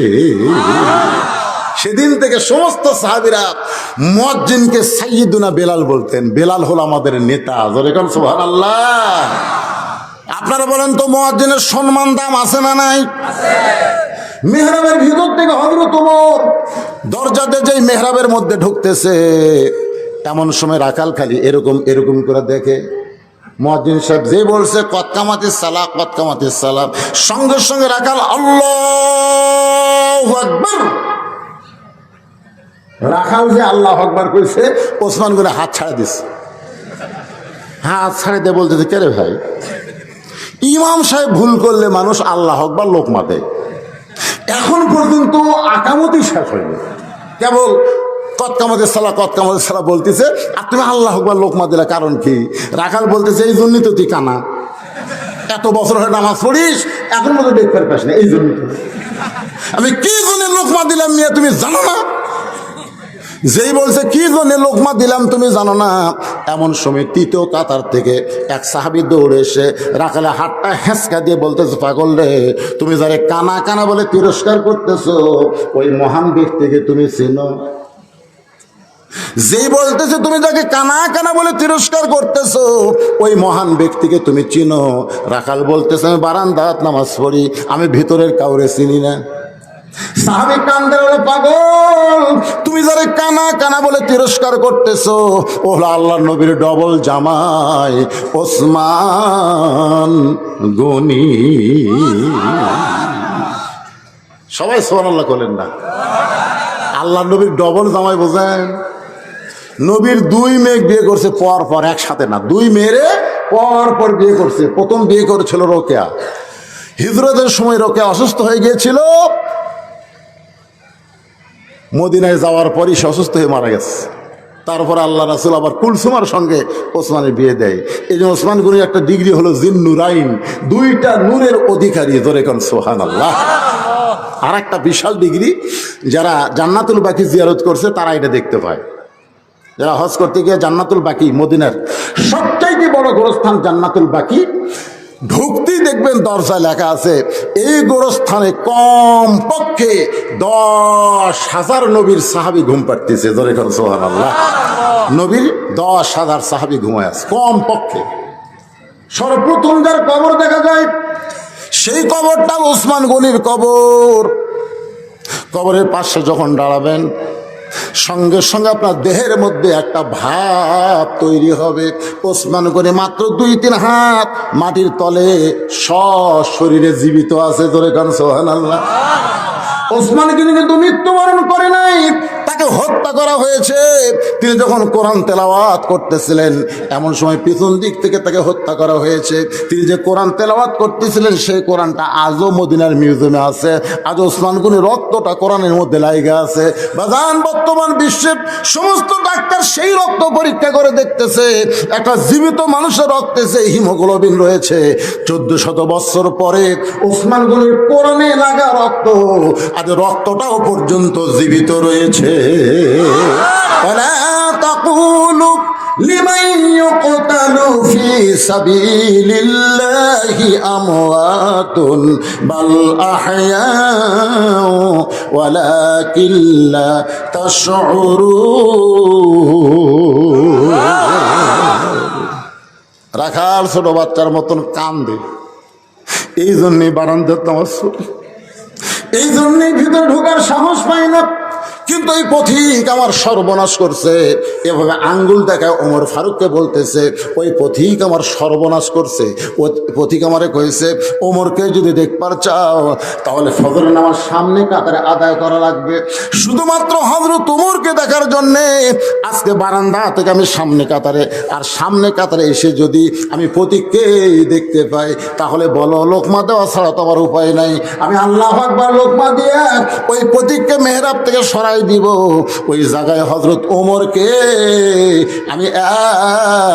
সেদিন থেকে সমস্ত সাহাবীরা মুয়াজ্জিনকে সাইয়্যিদুনা বেলাল বলতেন। বেলাল হলো আমাদের নেতা। জোরে কোন সুবহানাল্লাহ। আপনারা বলেন তো, মুয়াজ্জিনের সম্মান দাম আছে না নাই? মেহরাবের ভিতর থেকে হযরত ওমর দরজাতে যেই মেহরাবের মধ্যে ঢুকতেছে, এমন সময় রাখাল খালি এরকম এরকম করে দেখে। মুয়াজ্জিন সাহেব যে বলছে কদ কামাতিস সালাহ, কদ কামাতিস সালাহ, সঙ্গে সঙ্গে রাখাল আল্লাহু আকবার। রাখাল যে আল্লাহু আকবার কইছে, ওসমান করে হাত ছাড়া দিছে। হাত ছাড়ে দিয়ে বলতেছে, কে রে ভাই, ইমাম সাহেব ভুল করলে মানুষ আল্লাহু আকবার লোকমা দেয়, এখন পর্যন্ত আকামতি শেষ হয়নি, কেবল কদ কামাতিস সালাহ, কদ কামাতিস সালাহ বলতেছে, আর তুমি আল্লাহু আকবার লোকমা দিলা, কারণ কি? রাখাল বলতেছে, এই জন্যই তো তুই কানা, এত বছর হয়ে নামাজ পড়িস, এখন মতো দেখতে পাস না, এই জন্য আমি কি জন্য লোকমা দিলাম নিয়ে তুমি জানো না? যেই বলছে কি জন্য লোকমা দিলাম তুমি জানো না, এমন সময় তৃতীয় কাতার থেকে এক সাহাবী দৌড়ে এসে রাখালে হাতটা হেঁচকা দিয়ে বলতেছে, পাগল রে, তুমি যারে কানা কানা বলে তিরস্কার করতেছো, ওই মহান ব্যক্তিকে তুমি চিনো? যেই বলতেছে তুমি যাকে কানা কানা বলে তিরস্কার করতেছো, ওই মহান ব্যক্তিকে তুমি চিনো? রাখাল বলতেছে, আমি বারান্দাত নামাজ পড়ি, আমি ভিতরের কাউরে চিনি না। সাহাবী কান্দে বলে, পাগল, তুমি যারা কানা কানা বলে তিরস্কার করতেছো, ও হলো আল্লাহর নবীর ডবল জামাই ওসমান গনি। সবাই সুবহানাল্লাহ বলেন না? আল্লাহর নবীর ডবল জামাই বোঝেন? নবীর 2 মেয়ে বিয়ে করছে পর পর, একসাথে না, 2 মেয়েরে পর পর বিয়ে করছে। প্রথম বিয়ে করেছিল রোকেয়া। হিজরতের সময় রোকেয়া অসুস্থ হয়ে গিয়েছিল, মদিনায় যাওয়ার পরই সে অসুস্থ হয়ে মারা গেছে। তারপর আল্লাহ রাসূল আবার কুলসুমার সঙ্গে ওসমানের বিয়ে দেয়। এই যে ওসমান গনির একটা ডিগ্রি হলো জিন্নুরাইন, 2টা নূরের অধিকারী। ধরে কোন সুবহানাল্লাহ। আর একটা বিশাল ডিগ্রি, যারা জান্নাতুল বাকি জিয়ারত করছে তারা এটা দেখতে পায়। যারা হজ করতে গিয়ে জান্নাতুল বাকি, মদিনার সবচাইতে বড় গোরস্থান জান্নাতুল বাকি, ঢুকতেই দেখবেন দরজায় লেখা আছে, এই গোরস্থানে কম পক্ষে 10,000 নবীর সাহাবী ঘুম পাড়তেছে। ধরে কোন সুবহানাল্লাহ। নবীর 10,000 সাহাবী ঘুমায় আছে কম পক্ষে। সর্বপ্রথম যার কবর দেখা যায়, সেই কবরটা ওসমান গনির কবর। কবরের পাশে যখন দাঁড়াবেন, সঙ্গে সঙ্গে আপনার দেহের মধ্যে একটা ভাব তৈরি হবে। ওসমান গনি মাত্র 2-3 হাত মাটির তলে সশরীরে জীবিত আছে। ধরে কান সুবহানাল্লাহ। ওসমান গনি কিন্তু মৃত্যুবরণ করে নাই, তাকে হত্যা করা হয়েছে। তিনি যখন কোরআন তেলাওয়াত করতেছিলেন, এমন সময় পিছন দিক থেকে তাকে হত্যা করা হয়েছে। তিনি যে কোরআন তেলাওয়াত করতেছিলেন, সেই কোরআনটা আজও মদিনার মিউজিয়ামে আছে। আজ ওসমান গনির রক্তটা কোরআনের মধ্যে লাইগা আছে। বাজান, বর্তমান বিশ্বের সমস্ত ডাক্তার সেই রক্ত পরীক্ষা করে দেখতেছে, একটা জীবিত মানুষের রক্তে যে হিমোগ্লোবিন রয়েছে, 1400 বছর পরে ওসমান গনির কোরআনে লাগা রক্ত, আজ রক্তটাও পর্যন্ত জীবিত রয়েছে। ولا تقولوا لمن يقتل في سبيل الله أموات بل أحياء ولكن لا تشعرون। রাখাল ছোট বাচ্চার মতন কান্দে, এই জন্যই বারান্দার নামাজ পড়ি, এই জন্যই ভিতরে ঢোকার সাহস পায় না। কিন্তু এই পথিক আমার সর্বনাশ করছে। এভাবে আঙ্গুল দেখায় ওমর ফারুককে বলতেছে, ওই পথিক আমার সর্বনাশ করছে। ও পথিক আমারে কয়েছে, ওমরকে যদি দেখবার চাও তাহলে ফজরের নামাজ সামনে কাতারে আদায় করা লাগবে। শুধুমাত্র হযরত ওমরকে দেখার জন্যে আজকে বারান্দা থেকে আমি সামনে কাতারে, আর সামনে কাতারে এসে যদি আমি পথিককে দেখতে পাই তাহলে বলো লোকমা দেওয়া ছাড়া তো আমার উপায় নাই। আমি আল্লাহু আকবার লোকমা দিয়ে ওই পথিককে মেহরাব থেকে সরাই দিব। ওই জায়গায় হযরত ওমরকে আমি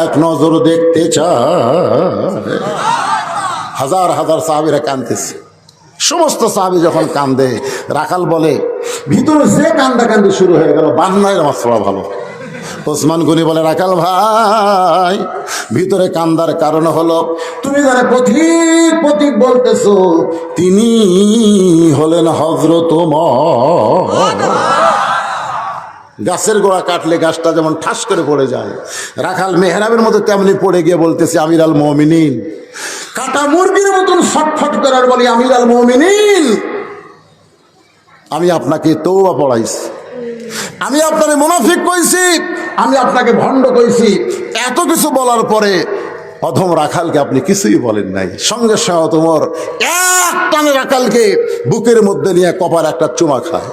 এক নজর দেখতে চাই। হাজার হাজার সাহাবীরা কাঁদতেছে। সমস্ত সাহাবী যখন কান্দে, রাখাল বলে ভিতরে যে কান্দাকান্দি শুরু হয়ে গেল, বান্নায় নামাজ পড়া ভালো। ওসমান গনি বলে, রাখাল ভাই, ভিতরে কান্দার কারণ হলো তুমি যারা পথিক পথিক বলতেছো তিনি হলেন হযরত ওমর। গাছের গোড়া কাটলে গাছটা যেমন ঠাস করে পড়ে যায়, রাখাল মেহরাবের মতো তেমনি পড়ে গিয়ে বলতেছে আমির আল মুমিনিন। কাটা মুরগির মতন ছটফট করার বলি আমির আল মুমিনিন, আমি আপনাকে তওবা পড়াইছি, আমি আপনাকে মুনাফিক কইছি, আমি আপনাকে ভণ্ড কইছি। এত কিছু বলার পরে অধম রাখালকে আপনি কিছুই বলেন নাই। সঙ্গে সঙ্গে তোমার এক টানে রাখালকে বুকের মধ্যে নিয়ে কপাল একটা চুমা খায়।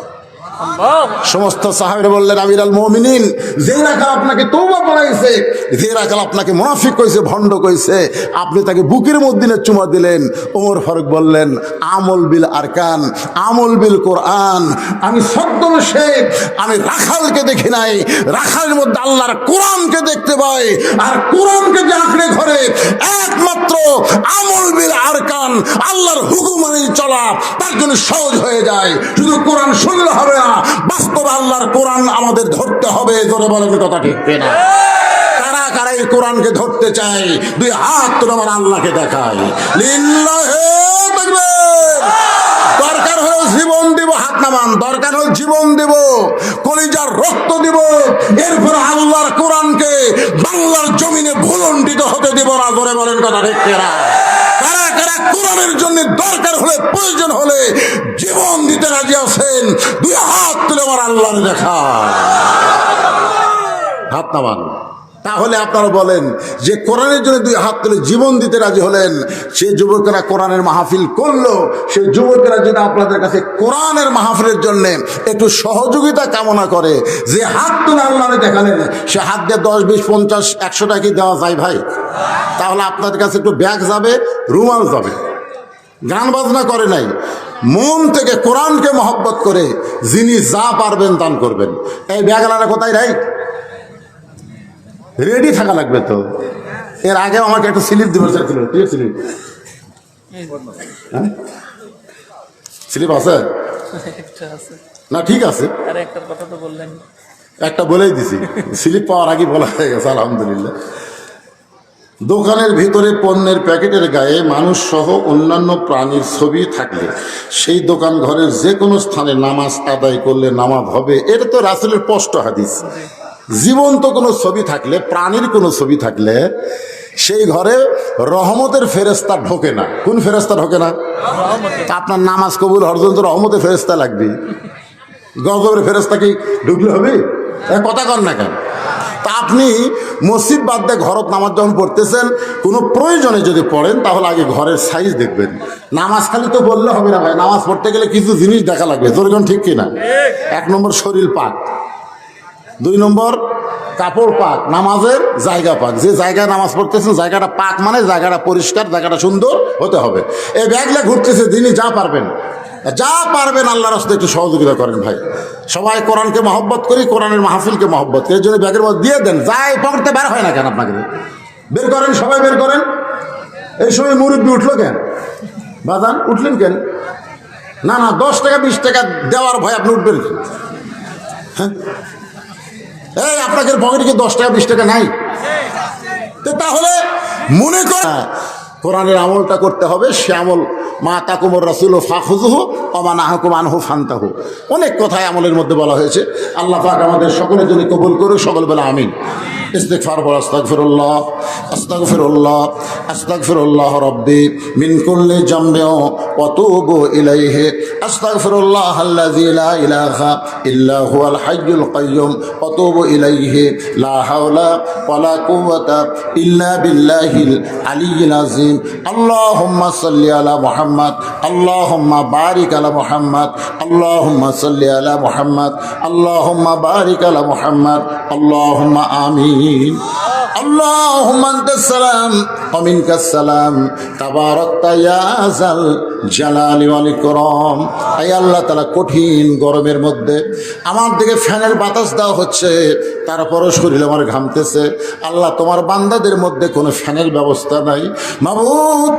সমস্ত সাহাবীরা বললেন আমির আল মুমিনিন, যে রাখাল আপনাকে তওবা পড়াইছে, যে রাখাল আপনাকে মুনাফিক কইছে, ভণ্ড কইছে, আপনি তাকে বুকের মধ্যে নিয়ে চুমা দিলেন। ওমর ফারুক বললেন আমল বিল আরকান, আমল বিল কোরআন। আমি সদ্যম শেখ, আমি রাখালকে দেখি নাই, রাখালের মধ্যে আল্লাহর কোরআনকে দেখতে পাই। আর কোরআনকে যে আঁকড়ে ধরে একমাত্র আমল বিল আরকান, আল্লাহর হুকুম মানি চলা, তার জন্য সহজ হয়ে যায়। শুধু কোরআন শুনলে হবে না, বাস্তবে আল্লাহর কোরআন আমাদের ধরতে হবে। জোরে বলেন কথা ঠিক কিনা? কারা কারা এই কোরআনকে ধরতে চায় দুই হাত তুলে আমার আল্লাহকে দেখায়। লিল্লাহি তাকবীর। দরকার হলে জীবন দিব, হাত নামান, দরকার হলে জীবন দিব, কলিজার রক্ত দিব, এরপর আল্লাহর কোরআনকে বাংলার জমিনে ভুলণ্ডিত হতে দিব না। জোরে বলেন কথা ঠিক কিনা? কারা কারা কোরআনের জন্য দরকার হলে প্রয়োজন হলে জীবন দিতে রাজি আছেন? দুই হাত তুলে আমার আল্লাহর দেখা, হাত নামান। তাহলে আপনারা বলেন যে কোরআনের জন্য দুই হাত তুলে জীবন দিতে রাজি হলেন, সে যুবকেরা কোরআনের মাহফিল করলো, সেই যুবকেরা যদি আপনাদের কাছে কোরআনের মাহফিলের জন্য একটু সহযোগিতা কামনা করে, যে হাত তুলে আল্লাহরে দেখালেন, সে হাত দিয়ে 10, 20, 50, 100 টাকা কি দেওয়া যায় ভাই? তাহলে আপনাদের কাছে একটু ব্যাগ যাবে, রুমাল যাবে। গান বাজনা করে নাই, মন থেকে কোরআনকে মহব্বত করে যিনি যা পারবেন দান করবেন। এই ব্যাগলারা কোথায় রাই? রেডি থাকা লাগবে তো। এর আগে আমাকে একটা স্লিপ দিবে, স্লিপ স্লিপ আছে না? ঠিক আছে, একটা বলেই দিছি, স্লিপ পাওয়ার আগে বলা হয়ে গেছে, আলহামদুলিল্লাহ। দোকানের ভিতরে পণ্যের প্যাকেটের গায়ে মানুষ সহ অন্যান্য প্রাণীর ছবি থাকলে সেই দোকান ঘরের যে কোনো স্থানে নামাজ আদায় করলে নামাজ হবে। এটা তো রাসূলের স্পষ্ট হাদিস। জীবন্ত কোনো ছবি থাকলে, প্রাণীর কোনো ছবি থাকলে সেই ঘরে রহমতের ফেরেশতা ঢোকে না। কোন ফেরেশতা ঢোকে না? আপনার নামাজ কবুল হওয়ার জন্য রহমতের ফেরেশতা লাগবে। গজবের ফেরেশতা কি ঢুকলে হবে? কথা কন না কেন? তা আপনি মসজিদ বাদ দিয়ে ঘরত নামাজ যখন পড়তেছেন, কোনো প্রয়োজনে যদি পড়েন তাহলে আগে ঘরের সাইজ দেখবেন। নামাজ খালি তো বললে হবে না ভাই, নামাজ পড়তে গেলে কিছু জিনিস দেখা লাগবে। তোর ঠিক কিনা? 1 নম্বর শরীর পাক, 2 নম্বর কাপড় পাক, নামাজের জায়গা পাক। যে জায়গায় নামাজ পড়তেছেন জায়গাটা পাক, মানে জায়গাটা পরিষ্কার, জায়গাটা সুন্দর হতে হবে। এই ব্যাগলা ঘুরতেছে, যিনি যা পারবেন আল্লাহর রাস্তায় একটু সহযোগিতা করেন ভাই। সবাই কোরআনকে মহব্বত করি, কোরআনের মাহফিলকে মহব্বত করি, এর জন্য ব্যাগের মধ্যে দিয়ে দেন। যাই পকেটে বের হয় না কেন? আপনাকে বের করেন, সবাই বের করেন। এই সময় মুরব্বী উঠলো কেন? বাজান উঠলেন কেন? না না, 10 টাকা 20 টাকা দেওয়ার ভয় আপনি উঠবেন? হ্যাঁ, এই আপনাদের পকেটে কি 10 টাকা 20 টাকা নাই? তাহলে মনে করেন কোরআনের আমলটা করতে হবে। সে আমল মা তাকুমুর রাসূল ফাখুযুহু ওয়া মা নাহাকুম আনহু ফান্তাহু। অনেক কথাই আমলের মধ্যে বলা হয়েছে। আল্লাহ পাক আমাদের সকলের জন্য কবুল করুক, সকল বেলা আমিন। ইস্তিগফার বল, আস্তাগফিরুল্লাহ আস্তাগফিরুল্লাহ আস্তাগফিরুল্লাহ রব্বি মিন কুল্লি জামবিন ওয়া তুবু ইলাইহি আস্তাগফিরুল্লাহ আল্লাযী লা ইলাহা ইল্লা হুয়াল হাইয়ুল কাইয়্যুম ওয়া তুবু ইলাইহি লা হাওলা ওয়া লা কুওয়াতা ইল্লা বিল্লাহিল আলিয়্যিল আযীম। আল্লাহুম্মা সাল্লি আলা মুহাম্মাদ, আল্লাহুম্মা বারিক আলা মুহাম্মাদ, আল্লাহুম্মা সাল্লি আলা মুহাম্মাদ, আল্লাহুম্মা বারিক আলা মুহাম্মাদ, আল্লাহুম্মা আমিন। আল্লাহুম্মা আনতাস সালাম ওয়া মিনকাস সালাম তাবারাকতা ইয়া যাল জালালি ওয়াল ইকরাম। আয় আল্লাহ তাআলা, কঠিন গরমের মধ্যে আমার দিকে ফ্যানের বাতাস দেওয়া হচ্ছে, তারপরও শরীর আমার ঘামতেছে। আল্লাহ, তোমার বান্দাদের মধ্যে কোনো ফ্যানের ব্যবস্থা নাই। মাবুদ,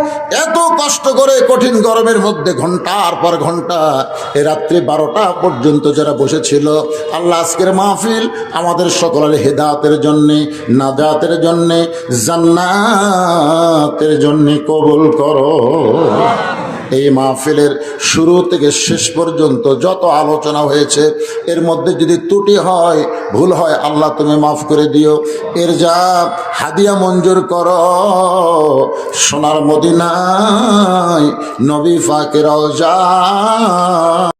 এত কষ্ট করে কঠিন গরমের মধ্যে ঘন্টার পর ঘন্টা এ রাত্রি 12টা পর্যন্ত যারা বসেছিল, আল্লাহ আজকের মাহফিল আমাদের সকলের হেদায়েতের জন্যে, নাজাতের জন্যে, জান্নাতের জন্যে কবুল করো। এই মাহফিলের শুরু থেকে শেষ পর্যন্ত যত আলোচনা হয়েছে, এর মধ্যে যদি ত্রুটি হয়, ভুল হয়, আল্লাহ তুমি মাফ করে দিও। এর যা হাদিয়া মঞ্জুর করো, সোনার মদিনায় নবী পাকের রওজা